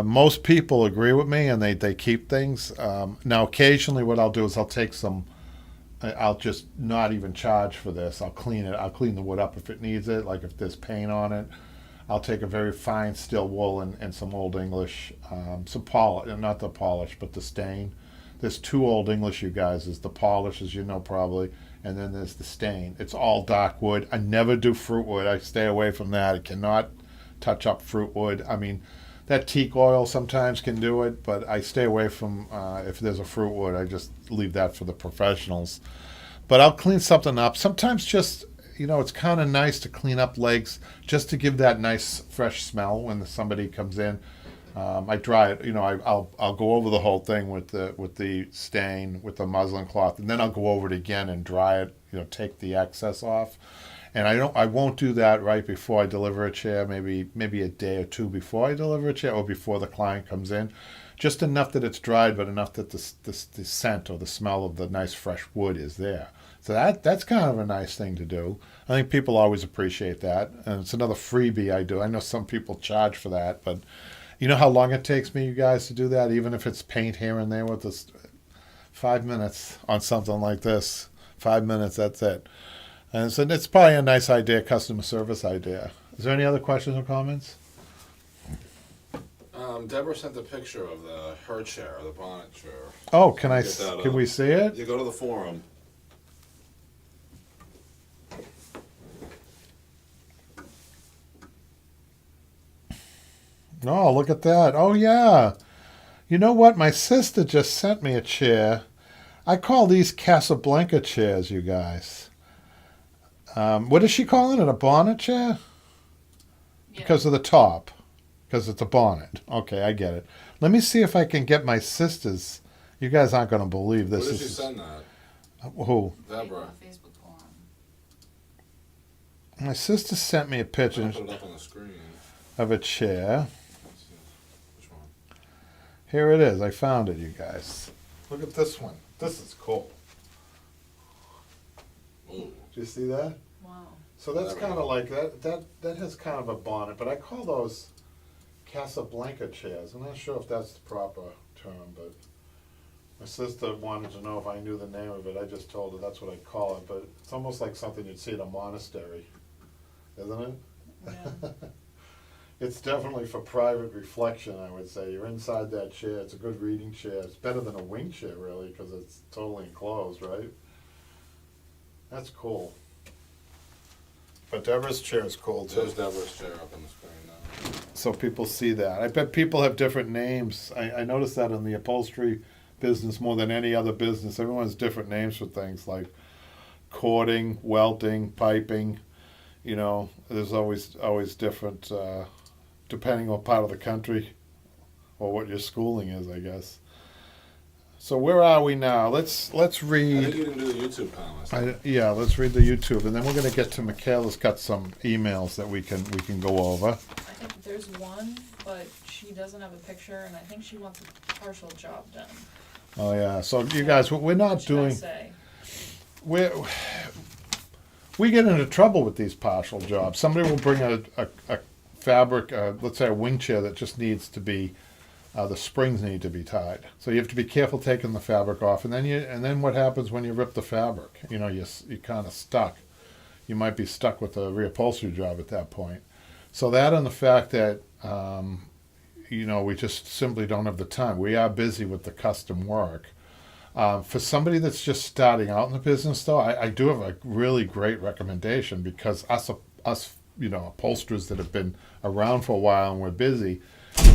most people agree with me and they keep things. Now, occasionally what I'll do is I'll just not even charge for this. I'll clean it. I'll clean the wood up if it needs it, like if there's paint on it. I'll take a very fine steel wool and some Old English, some polish, not the polish, but the stain. There's two Old English, you guys. There's the polish, as you know probably, and then there's the stain. It's all dark wood. I never do fruit wood. I stay away from that. I cannot touch up fruit wood. I mean, that teak oil sometimes can do it, but I stay away from, if there's a fruit wood, I just leave that for the professionals. But I'll clean something up. Sometimes just, you know, it's kind of nice to clean up legs just to give that nice fresh smell when somebody comes in. I dry it, you know, I'll go over the whole thing with the stain, with the muslin cloth, and then I'll go over it again and dry it, you know, take the excess off. And I won't do that right before I deliver a chair, maybe a day or two before I deliver a chair or before the client comes in. Just enough that it's dried, but enough that the scent or the smell of the nice fresh wood is there. So that's kind of a nice thing to do. I think people always appreciate that. And it's another freebie I do. I know some people charge for that, but you know how long it takes me, you guys, to do that, even if it's paint here and there with this 5 minutes on something like this. 5 minutes, that's it. And so it's probably a nice idea, customer service idea. Is there any other questions or comments? Deborah sent a picture of her chair, the bonnet chair. Oh, can we see it? You go to the forum. Oh, look at that. Oh, yeah. You know what? My sister just sent me a chair. I call these Casablanca chairs, you guys. What is she calling it? A bonnet chair? Yeah. Because of the top. Because it's a bonnet. Okay, I get it. Let me see if I can get my sister's. You guys aren't going to believe this. Where did she send that? Who? Deborah. Facebook forum. My sister sent me a picture I'll put it up on the screen. of a chair. Let's see. Which one? Here it is. I found it, you guys. Look at this one. This is cool. Ooh. Do you see that? Wow. So that's kind of like that has kind of a bonnet, but I call those Casablanca chairs. I'm not sure if that's the proper term, but my sister wanted to know if I knew the name of it. I just told her that's what I call it, but it's almost like something you'd see in a monastery, isn't it? Yeah. It's definitely for private reflection, I would say. You're inside that chair. It's a good reading chair. It's better than a wing chair, really, because it's totally enclosed, right? That's cool. But Deborah's chair is cool, too. There's Deborah's chair up on the screen now. So people see that. I bet people have different names. I noticed that in the upholstery business more than any other business. Everyone has different names for things like cording, welting, piping. You know, there's always different, depending on part of the country or what your schooling is, I guess. So where are we now? Let's I think read. you can do the YouTube comments. Yeah, let's read the YouTube, and then we're going to get to Michaela's got some emails that we can go over. I think there's one, but she doesn't have a picture, and I think she wants a partial job done. Oh yeah. So you guys, we're not What should I doing. say? We get into trouble with these partial jobs. Somebody will bring a fabric, let's say a wing chair that just needs to be the springs need to be tied. So you have to be careful taking the fabric off, and then what happens when you rip the fabric? You know, you're kind of stuck. You might be stuck with a reupholstery job at that point. So that and the fact that we just simply don't have the time. We are busy with the custom work. For somebody that's just starting out in the business, though, I do have a really great recommendation, because us upholsterers that have been around for a while and we're busy,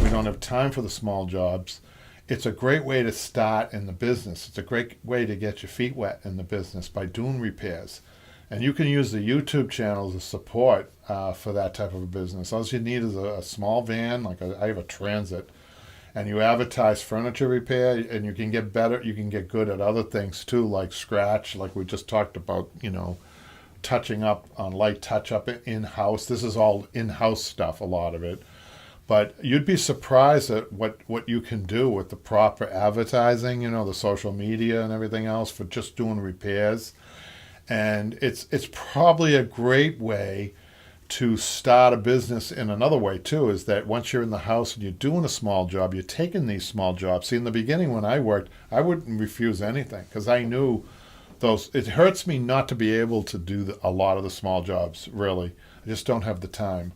we don't have time for the small jobs. It's a great way to start in the business. It's a great way to get your feet wet in the business by doing repairs. And you can use the YouTube channels as support for that type of a business. All you need is a small van, I have a Transit, and you advertise furniture repair, and you can get better. You can get good at other things too, like scratch, like we just talked about. Touching up on light touch up in house. This is all in house stuff, a lot of it. But you'd be surprised at what you can do with the proper advertising. The social media and everything else for just doing repairs. And it's probably a great way to start a business in another way too, is that once you're in the house and you're doing a small job, you're taking these small jobs. See, in the beginning when I worked, I wouldn't refuse anything, because I knew it hurts me not to be able to do a lot of the small jobs, really. I just don't have the time.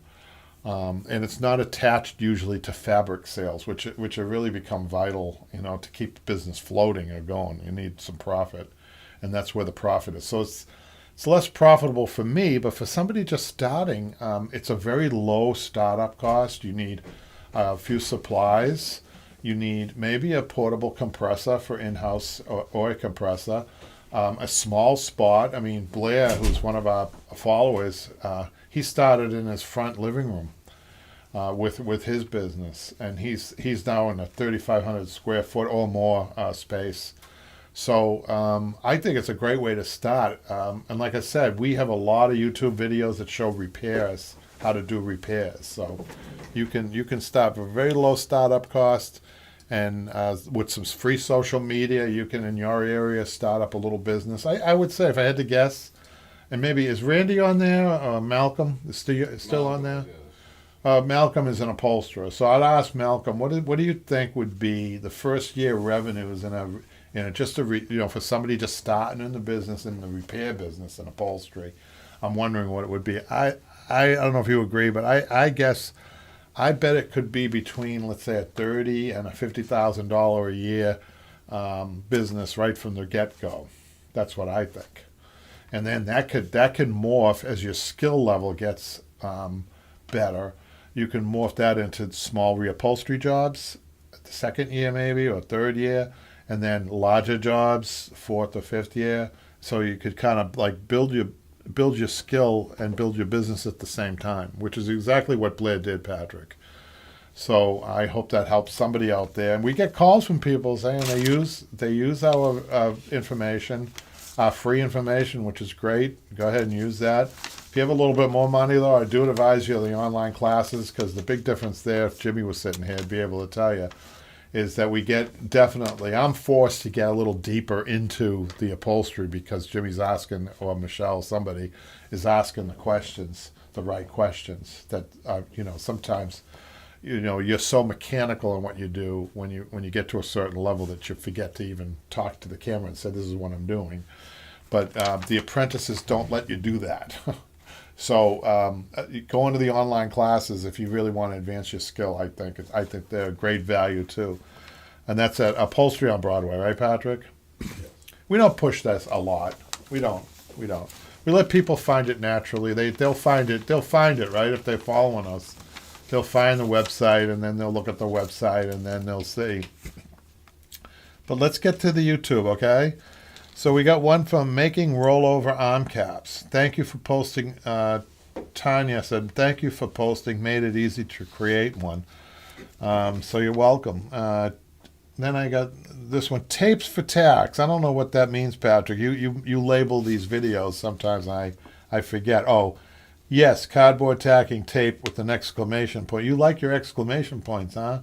And it's not attached usually to fabric sales, which have really become vital, to keep the business floating or going. You need some profit, and that's where the profit is. So it's less profitable for me, but for somebody just starting, it's a very low startup cost. You need a few supplies. You need maybe a portable compressor for in-house or a compressor, a small spot. I mean, Blair, who's one of our followers, he started in his front living room with his business, and he's now in a 3,500 square foot or more space. So I think it's a great way to start. And like I said, we have a lot of YouTube videos that show repairs, how to do repairs. So you can start for a very low startup cost, and with some free social media, you can, in your area, start up a little business. I would say, if I had to guess, and maybe, is Randy on there? Malcolm is still on there? Malcolm is an upholsterer. So I'd ask Malcolm, what do you think would be the first year revenues for somebody just starting in the business, in the repair business in upholstery? I'm wondering what it would be. I don't know if you agree, but I guess I bet it could be between, let's say, a $30,000 and a $50,000 a year business right from the get-go. That's what I think. And then that can morph as your skill level gets better. You can morph that into small reupholstery jobs, the second year maybe, or third year, and then larger jobs, fourth or fifth year. So you could kind of like build your skill and build your business at the same time, which is exactly what Blair did, Patrick. So I hope that helps somebody out there. And we get calls from people saying they use our information, our free information, which is great. Go ahead and use that. If you have a little bit more money, though, I do advise you the online classes, because the big difference there, if Jimmy was sitting here, I'd be able to tell you, is that I'm forced to get a little deeper into the upholstery, because Jimmy's asking, or Michelle, somebody is asking the right questions that, sometimes, you're so mechanical in what you do when you get to a certain level that you forget to even talk to the camera and say, this is what I'm doing. But the apprentices don't let you do that. So go into the online classes if you really want to advance your skill. I think they're great value too, and that's at Upholstery on Broadway, right, Patrick? We don't push this a lot. We don't. We let people find it naturally. They'll find it. They'll find it, right? If they're following us, they'll find the website, and then they'll look at the website, and then they'll see. But let's get to the YouTube, okay? So we got one from Making Rollover Arm Caps. Thank you for posting. Tanya said, thank you for posting. Made it easy to create one. So you're welcome. Then I got this one, Tapes for Tax. I don't know what that means, Patrick. You label these videos. Sometimes I forget. Oh, yes, cardboard tacking tape with an exclamation point. You like your exclamation points, huh?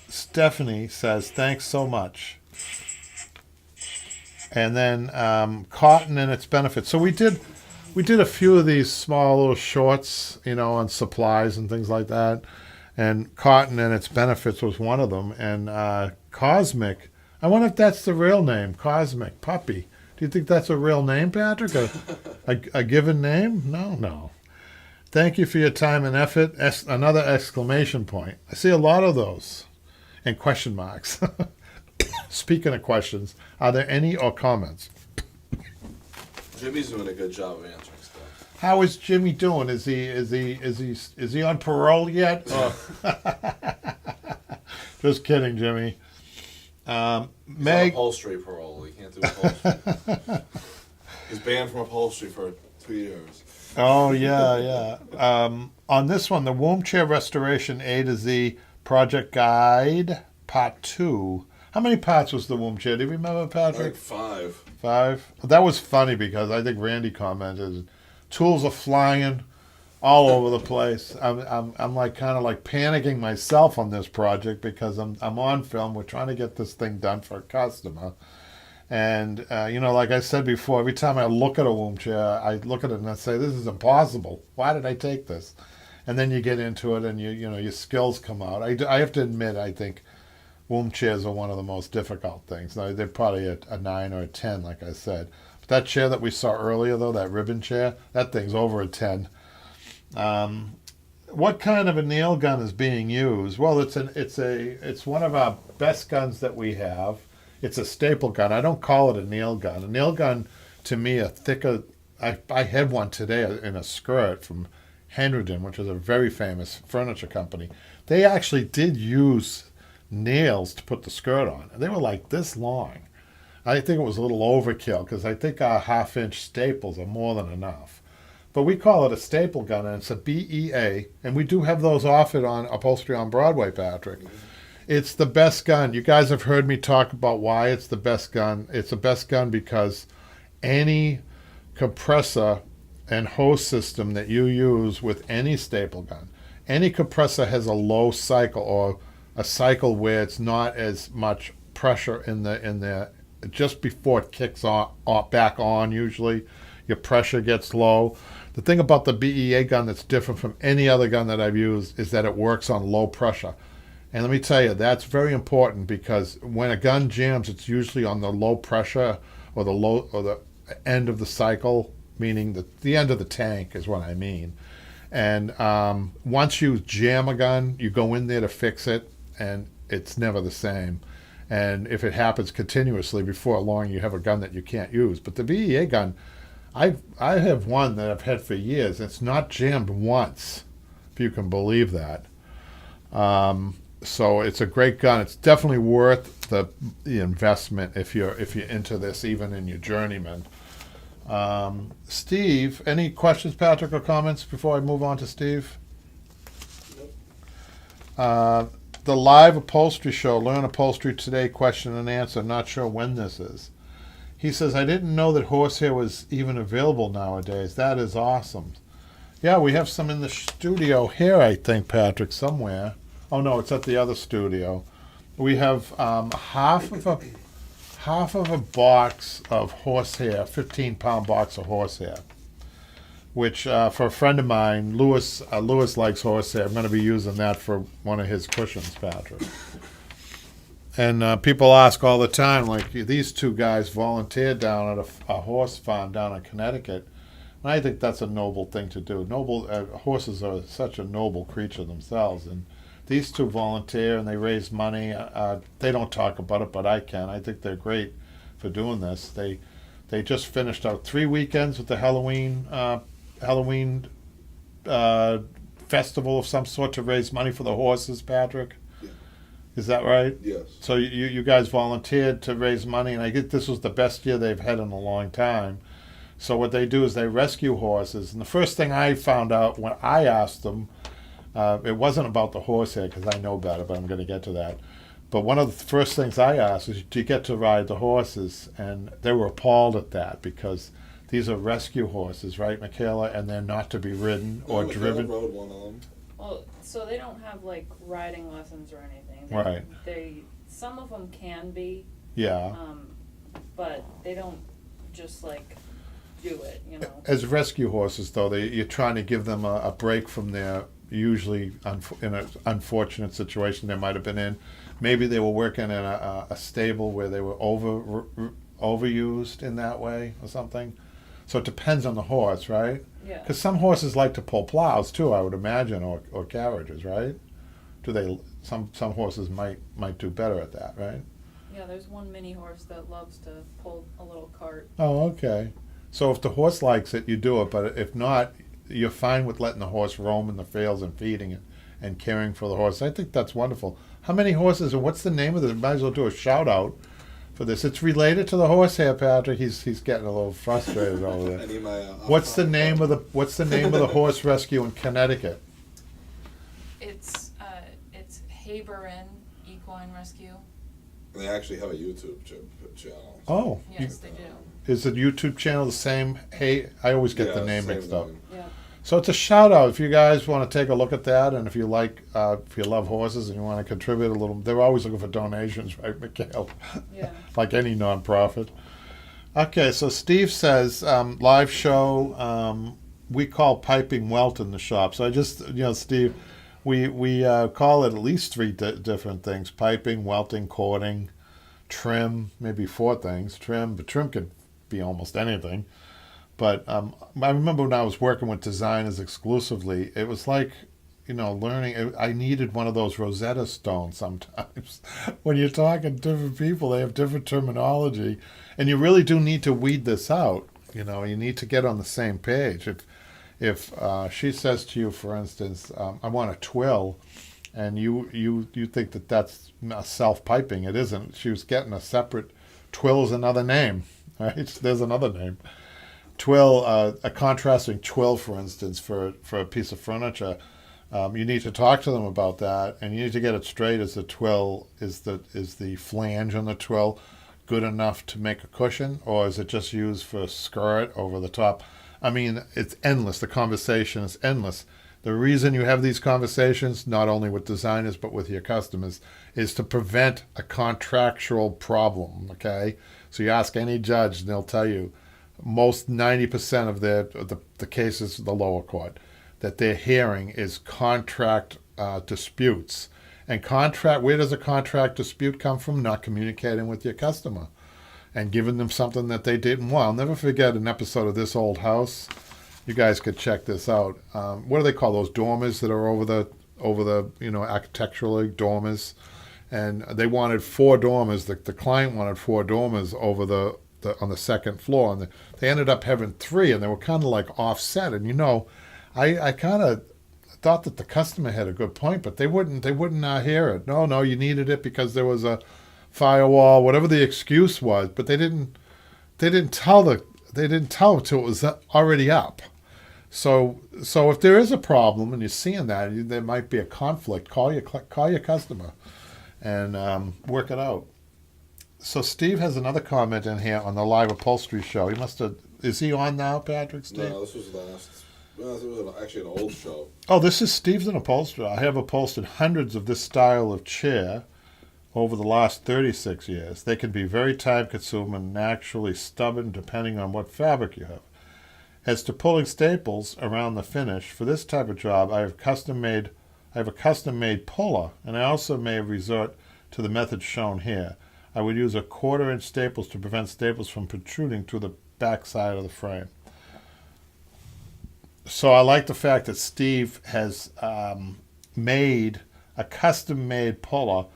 Stephanie says, thanks so much. And then cotton and its benefits. So we did a few of these small little shorts, on supplies and things like that. and cotton and its benefits was one of them. And Cosmic, I wonder if that's the real name, Cosmic Puppy. Do you think that's a real name, Patrick? A given name? No. Thank you for your time and effort. Another exclamation point. I see a lot of those. And question marks. Speaking of questions, are there any or comments? Jimmy's doing a good job of answering stuff. How is Jimmy doing? Is he on parole yet? Or- Just kidding, Jimmy. He's on Meg, upholstery parole. He can't do upholstery. He's banned from upholstery for 2 years. oh yeah. On this one, the womb chair restoration A to Z project guide part 2. How many parts was the womb chair? Do you remember, Patrick? Like 5. 5. That was funny because I think Randy commented, tools are flying all over the place. I'm like kind of like panicking myself on this project because I'm on film. We're trying to get this thing done for a customer. And, like I said before, every time I look at a womb chair, I look at it and I say, this is impossible. Why did I take this? And then you get into it and your skills come out. I have to admit, I think womb chairs are one of the most difficult things. Now, they're probably a 9 or a 10, like I said. But that chair that we saw earlier, though, that ribbon chair, that thing's over a 10. What kind of a nail gun is being used? Well, it's one of our best guns that we have. It's a staple gun. I don't call it a nail gun. A nail gun, to me, a thicker. I had one today in a skirt from Henderson, which is a very famous furniture company. They actually did use nails to put the skirt on. They were like this long. I think it was a little overkill because I think our 1/2-inch staples are more than enough. But we call it a staple gun, and it's a BEA, and we do have those offered on Upholstery on Broadway, Patrick. It's the best gun. You guys have heard me talk about why it's the best gun. It's the best gun because any compressor and hose system that you use with any staple gun, any compressor has a low cycle or a cycle where it's not as much pressure in the just before it kicks on back on. Usually your pressure gets low. The thing about the BEA gun that's different from any other gun that I've used is that it works on low pressure. And let me tell you, that's very important because when a gun jams, it's usually on the low pressure or the end of the cycle, meaning the end of the tank is what I mean. And once you jam a gun, you go in there to fix it, and it's never the same. And if it happens continuously, before long, you have a gun that you can't use. But the BEA gun, I have one that I've had for years. It's not jammed once, if you can believe that. So it's a great gun. It's definitely worth the investment if you're into this, even in your journeyman. Steve, any questions, Patrick, or comments before I move on to Steve? The live upholstery show, Learn Upholstery Today, question and answer. Not sure when this is. He says, I didn't know that horsehair was even available nowadays. That is awesome. Yeah, we have some in the studio here, I think, Patrick, somewhere. Oh no, it's at the other studio. We have half of a box of horsehair, 15-pound box of horsehair, which for a friend of mine, Lewis likes horsehair. I'm going to be using that for one of his cushions, Patrick. And people ask all the time, like, these two guys volunteered down at a horse farm down in Connecticut. And I think that's a noble thing to do. Horses are such a noble creature themselves, and these two volunteer and they raise money. They don't talk about it, but I can. I think they're great for doing this. They just finished out 3 weekends with the Halloween festival of some sort to raise money for the horses, Patrick. Yeah. Is that right? Yes. So you guys volunteered to raise money, and I get this was the best year they've had in a long time. So what they do is they rescue horses, and the first thing I found out when I asked them, it wasn't about the horsehair because I know better, but I'm going to get to that. But one of the first things I asked is, do you get to ride the horses? And they were appalled at that because these are rescue horses, right, Michaela? And they're not to be ridden or driven. Michaela rode one of them. Well, so they don't have like riding lessons or anything. Right. Some of them can be. Yeah. But they don't just like do it, As rescue horses, though, you're trying to give them a break from their usually in an unfortunate situation they might have been in. Maybe they were working in a stable where they were overused in that way or something. So it depends on the horse, right? Yeah. Because some horses like to pull plows too, I would imagine, or carriages, right? Do they? Some horses might do better at that, right? Yeah, there's one mini horse that loves to pull a little cart. Oh, okay. So if the horse likes it, you do it. But if not, you're fine with letting the horse roam in the fields and feeding it and caring for the horse. I think that's wonderful. How many horses, and what's the name of it? Might as well do a shout out for this. It's related to the horse here, Patrick. He's getting a little frustrated over I there. need my, What's the name of the horse rescue in Connecticut? It's Haberin Equine Rescue. They actually have a YouTube channel. Oh, Yes, they do. is the YouTube channel the same? Hey, I always get the Yeah, name same mixed up. name. Yeah. So it's a shout out if you guys want to take a look at that, and if you like, if you love horses and you want to contribute a little. They're always looking for donations, right, Mikhail? Yeah. Like any nonprofit. Okay, so Steve says live show. We call piping welt in the shop. So I just, Steve, we call it at least three different things: piping, welting, cording, trim, maybe four things. Trim, but trim could be almost anything. But I remember when I was working with designers exclusively, it was like, learning. I needed one of those Rosetta Stones sometimes. When you're talking to different people, they have different terminology. And you really do need to weed this out. You need to get on the same page. If she says to you, for instance, I want a twill, and you think that that's self-piping, it isn't. She was getting a separate, twill is another name, right? There's another name. Twill, a contrasting twill, for instance, for a piece of furniture, you need to talk to them about that, and you need to get it straight. Is the twill, is the flange on the twill good enough to make a cushion, or is it just used for a skirt over the top? I mean, it's endless. The conversation is endless. The reason you have these conversations, not only with designers but with your customers, is to prevent a contractual problem. Okay, so you ask any judge, and they'll tell you, most 90% of the cases, the lower court, that they're hearing is contract disputes. And where does a contract dispute come from? Not communicating with your customer and giving them something that they didn't want. I'll never forget an episode of This Old House. You guys could check this out. What do they call those dormers that are over the architecturally dormers? And they wanted 4 dormers. The client wanted 4 dormers over on the second floor, and they ended up having 3, and they were kind of like offset. And I kind of thought that the customer had a good point, but they wouldn't hear it. No, you needed it because there was a firewall, whatever the excuse was. But they didn't tell them until it was already up. So if there is a problem and you're seeing that, there might be a conflict. Call your customer and work it out. So Steve has another comment in here on the live upholstery show. Is he on now, Patrick? Steve? No, this was last. Well, this was actually an old show. Oh, this is Steve's an upholsterer. I have upholstered hundreds of this style of chair over the last 36 years. They can be very time-consuming and actually stubborn depending on what fabric you have. As to pulling staples around the finish, for this type of job, I have a custom-made puller, and I also may resort to the method shown here. I would use a 1/4-inch staples to prevent staples from protruding to the back side of the frame. So I like the fact that Steve has made a custom-made puller,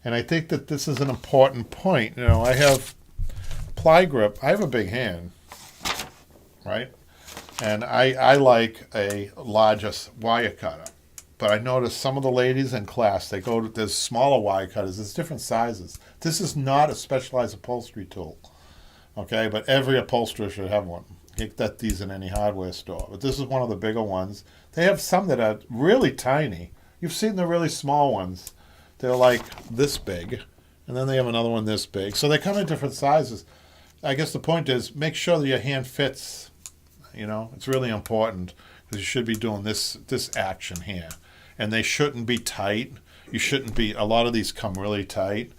and I think that this is an important point. I have ply grip. I have a big hand, right? And I like a larger wire cutter. But I noticed some of the ladies in class, there's smaller wire cutters. There's different sizes. This is not a specialized upholstery tool, okay? But every upholsterer should have one. You can get these in any hardware store. But this is one of the bigger ones. They have some that are really tiny. You've seen the really small ones. They're like this big. And then they have another one this big. So they come in different sizes. I guess the point is make sure that your hand fits. It's really important because you should be doing this action here. And they shouldn't be tight. A lot of these come really tight.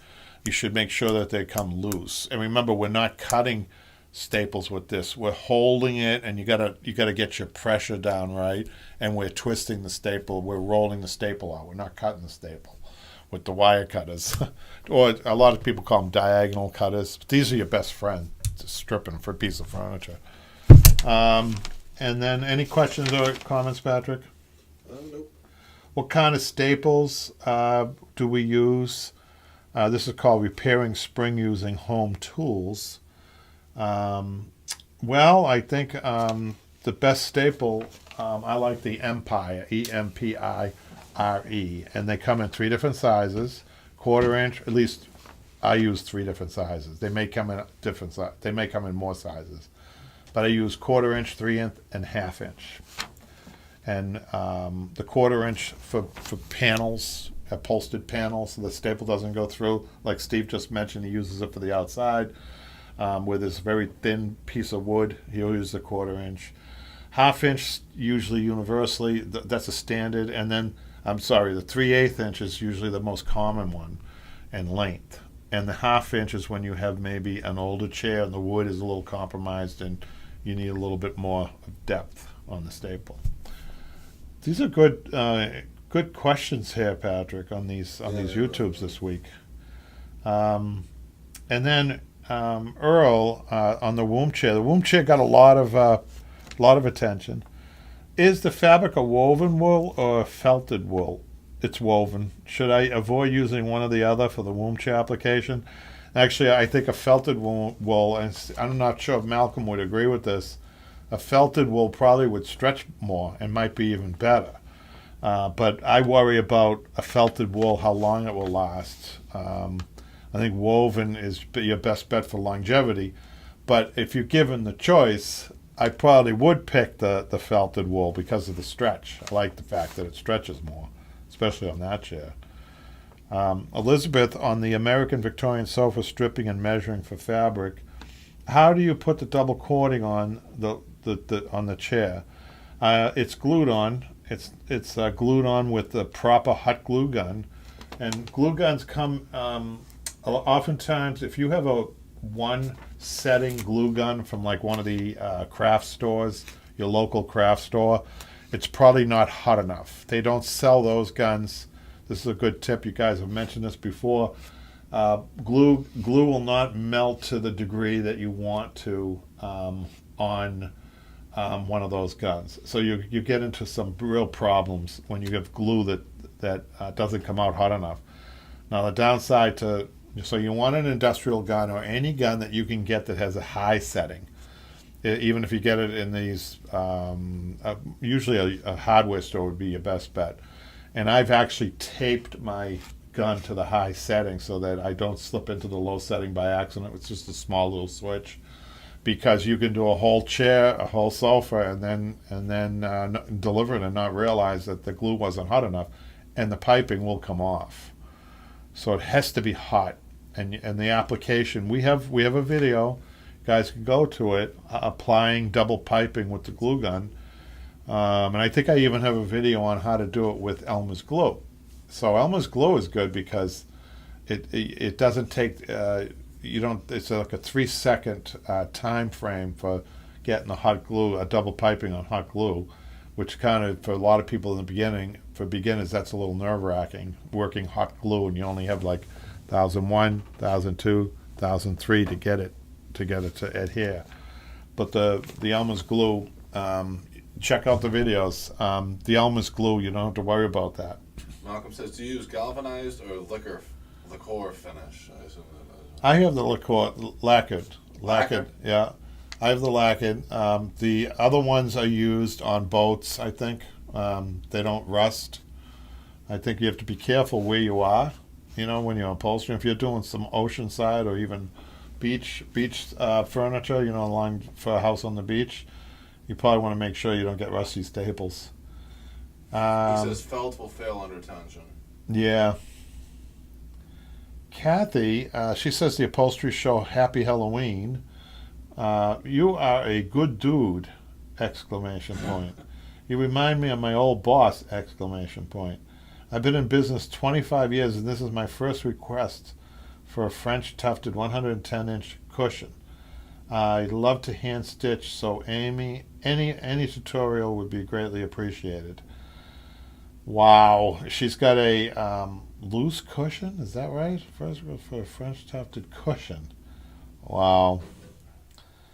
You should make sure that they come loose. And remember, we're not cutting staples with this. We're holding it, and you gotta get your pressure down right, and we're twisting the staple. We're rolling the staple out. We're not cutting the staple with the wire cutters, or a lot of people call them diagonal cutters. These are your best friend, stripping for a piece of furniture. And then any questions or comments, Patrick? Nope. What kind of staples do we use? This is called repairing spring using home tools. Well, I think the best staple, I like the Empire, Empire, and they come in 3 different sizes, 1/4 inch. At least I use 3 different sizes. They may come in They may come in more sizes, but I use 1/4 inch, 3 inch, and 1/2 inch. And the 1/4 inch for panels, upholstered panels, so the staple doesn't go through. Like Steve just mentioned, he uses it for the outside. Where there's a very thin piece of wood, he'll use the 1/4 inch. 1/2 inch, usually universally, that's a standard. And then, the 3/8 inch is usually the most common one in length. And the 1/2 inch is when you have maybe an older chair and the wood is a little compromised and you need a little bit more depth on the staple. These are good questions here, Patrick, on these YouTubes this week. And then Earl on the womb chair. The womb chair got a lot of attention. Is the fabric a woven wool or a felted wool? It's woven. Should I avoid using one or the other for the womb chair application? Actually, I think a felted wool, and I'm not sure if Malcolm would agree with this, a felted wool probably would stretch more and might be even better. But I worry about a felted wool, how long it will last. I think woven is your best bet for longevity. But if you're given the choice, I probably would pick the felted wool because of the stretch. I like the fact that it stretches more, especially on that chair. Elizabeth, on the American Victorian sofa, stripping and measuring for fabric, how do you put the double cording on on the chair? It's glued on. It's glued on with the proper hot glue gun, and glue guns come. Oftentimes, if you have a one setting glue gun from like one of the craft stores, your local craft store, it's probably not hot enough. They don't sell those guns. This is a good tip. You guys have mentioned this before. Glue will not melt to the degree that you want to on one of those guns. So you get into some real problems when you have glue that doesn't come out hot enough. Now the downside so you want an industrial gun or any gun that you can get that has a high setting. Even if you get it in these, usually a hardware store would be your best bet. And I've actually taped my gun to the high setting so that I don't slip into the low setting by accident. It's just a small little switch, because you can do a whole chair, a whole sofa, and then deliver it and not realize that the glue wasn't hot enough, and the piping will come off. So it has to be hot, and the application, we have a video, guys can go to it, applying double piping with the glue gun, and I think I even have a video on how to do it with Elmer's glue. So Elmer's glue is good because it doesn't take it's like a 3-second time frame for getting the hot glue, a double piping on hot glue, which kind of, for a lot of people in the beginning, for beginners, that's a little nerve-wracking, working hot glue, and you only have like 1001, 1002, 1003 to get it to adhere. But the Elmer's glue, check out the videos. The Elmer's glue, you don't have to worry about that. Malcolm says, do you use galvanized or liquor finish? I have the lacquered. Yeah, I have the lacquered. The other ones are used on boats, I think. They don't rust. I think you have to be careful where you are, when you're upholstering. If you're doing some oceanside or even beach furniture, along for a house on the beach, you probably want to make sure you don't get rusty staples. He says felt will fail under tension. Yeah. Kathy, she says the upholstery show Happy Halloween. You are a good dude! ! You remind me of my old boss! I've been in business 25 years, and this is my first request for a French tufted 110-inch cushion. I'd love to hand stitch, so Amy, any tutorial would be greatly appreciated. Wow, she's got a loose cushion. Is that right? First for a French tufted cushion. Wow.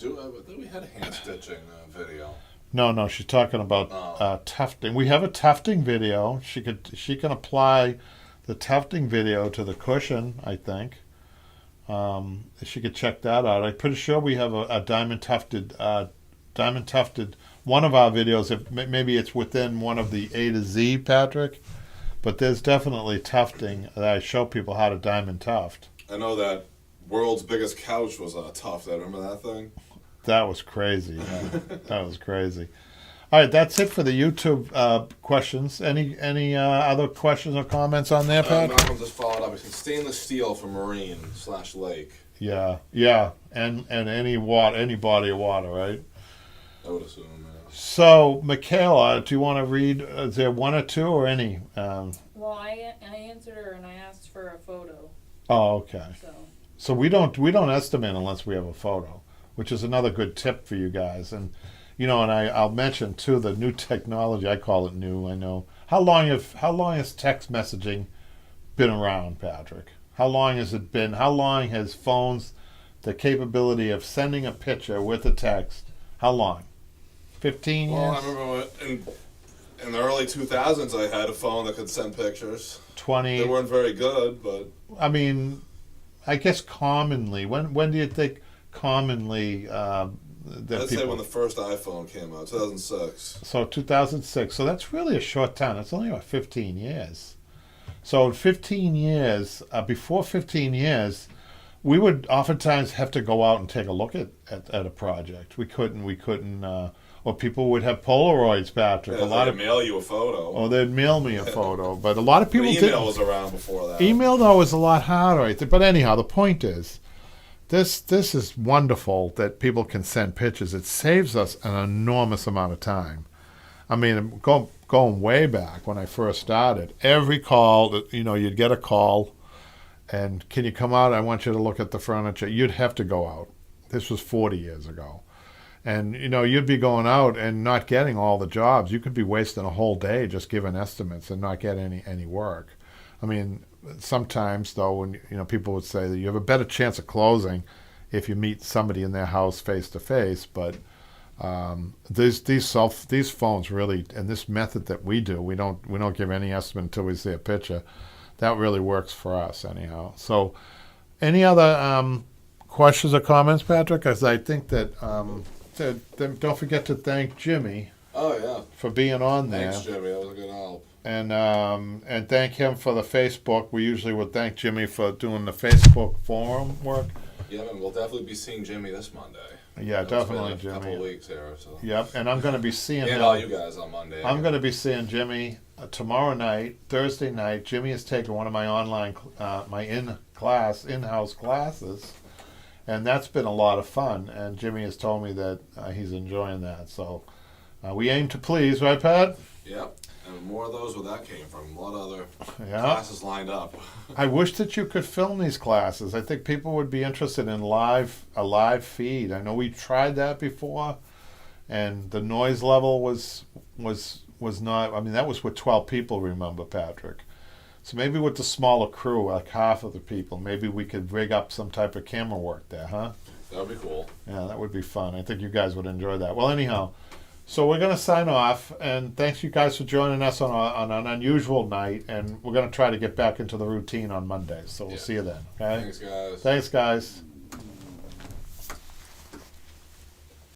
I think we had a hand stitching video. No, she's talking about tufting. We have a tufting video. She can apply the tufting video to the cushion, I think. She could check that out. I'm pretty sure we have a diamond tufted. One of our videos, if maybe it's within one of the A to Z, Patrick, but there's definitely tufting that I show people how to diamond tuft. I know that world's biggest couch was tough. I remember that thing. That was crazy. That was crazy. All right, that's it for the YouTube questions. Any other questions or comments on there, Pat? Malcolm just followed up. He said stainless steel for marine/lake. Yeah, and any body of water, right? I would assume. Yeah. So, Michaela, do you want to read? Is there one or two or any? Well, I answered her and I asked for a photo. Oh, okay. So we don't estimate unless we have a photo, which is another good tip for you guys. And and I'll mention too the new technology. I call it new. I know. How long has text messaging been around, Patrick? How long has it been? How long has phones the capability of sending a picture with a text? How long? 15 years? Well, I remember in the early 2000s, I had a phone that could send pictures. 20. They weren't very good, but I mean, I guess commonly. When do you think commonly that I'd people? say when the first iPhone came out, 2006. So 2006. So that's really a short time. That's only about 15 years. So in 15 years, before 15 years, we would oftentimes have to go out and take a look at a project. We couldn't, or people would have Polaroids, Patrick. Yeah, A lot they'd of, mail you a photo. or they'd mail me a photo. But a lot of people But didn't. email was around before that. Email though is a lot harder, I think. But anyhow, the point is, this is wonderful that people can send pictures. It saves us an enormous amount of time. I mean, going way back when I first started, every call, you'd get a call, and can you come out? I want you to look at the furniture. You'd have to go out. This was 40 years ago. And, you'd be going out and not getting all the jobs. You could be wasting a whole day just giving estimates and not get any work. I mean, sometimes, though, when people would say that you have a better chance of closing if you meet somebody in their house face to face, but these phones really, and this method that we do, we don't give any estimate until we see a picture. That really works for us, anyhow. So, any other questions or comments, Patrick? Because I think that don't forget to thank Jimmy. Oh, yeah. For being on there. Thanks, Jimmy. That was a good help. And thank him for the Facebook. We usually would thank Jimmy for doing the Facebook forum work. Yeah, and we'll definitely be seeing Jimmy this Monday. Yeah, It's definitely, been a couple Jimmy. of weeks here, so. Yep, and I'm going to be seeing And him. all you guys on Monday. I'm going to be seeing Jimmy tomorrow night, Thursday night. Jimmy has taken one of my online, my in-house classes, and that's been a lot of fun. And Jimmy has told me that he's enjoying that. So we aim to please, right, Pat? Yep. And more of those where that came from. A lot of other Yeah. classes lined up. I wish that you could film these classes. I think people would be interested in a live feed. I know we tried that before, and the noise level was not. I mean, that was with 12 people. Remember, Patrick? So maybe with the smaller crew, like half of the people, maybe we could rig up some type of camera work there, huh? That would be cool. Yeah, that would be fun. I think you guys would enjoy that. Well, anyhow, so we're going to sign off, and thanks you guys for joining us on an unusual night, and we're going to try to get back into the routine on Monday. So we'll see you then. Okay? Thanks, guys. Thanks, guys.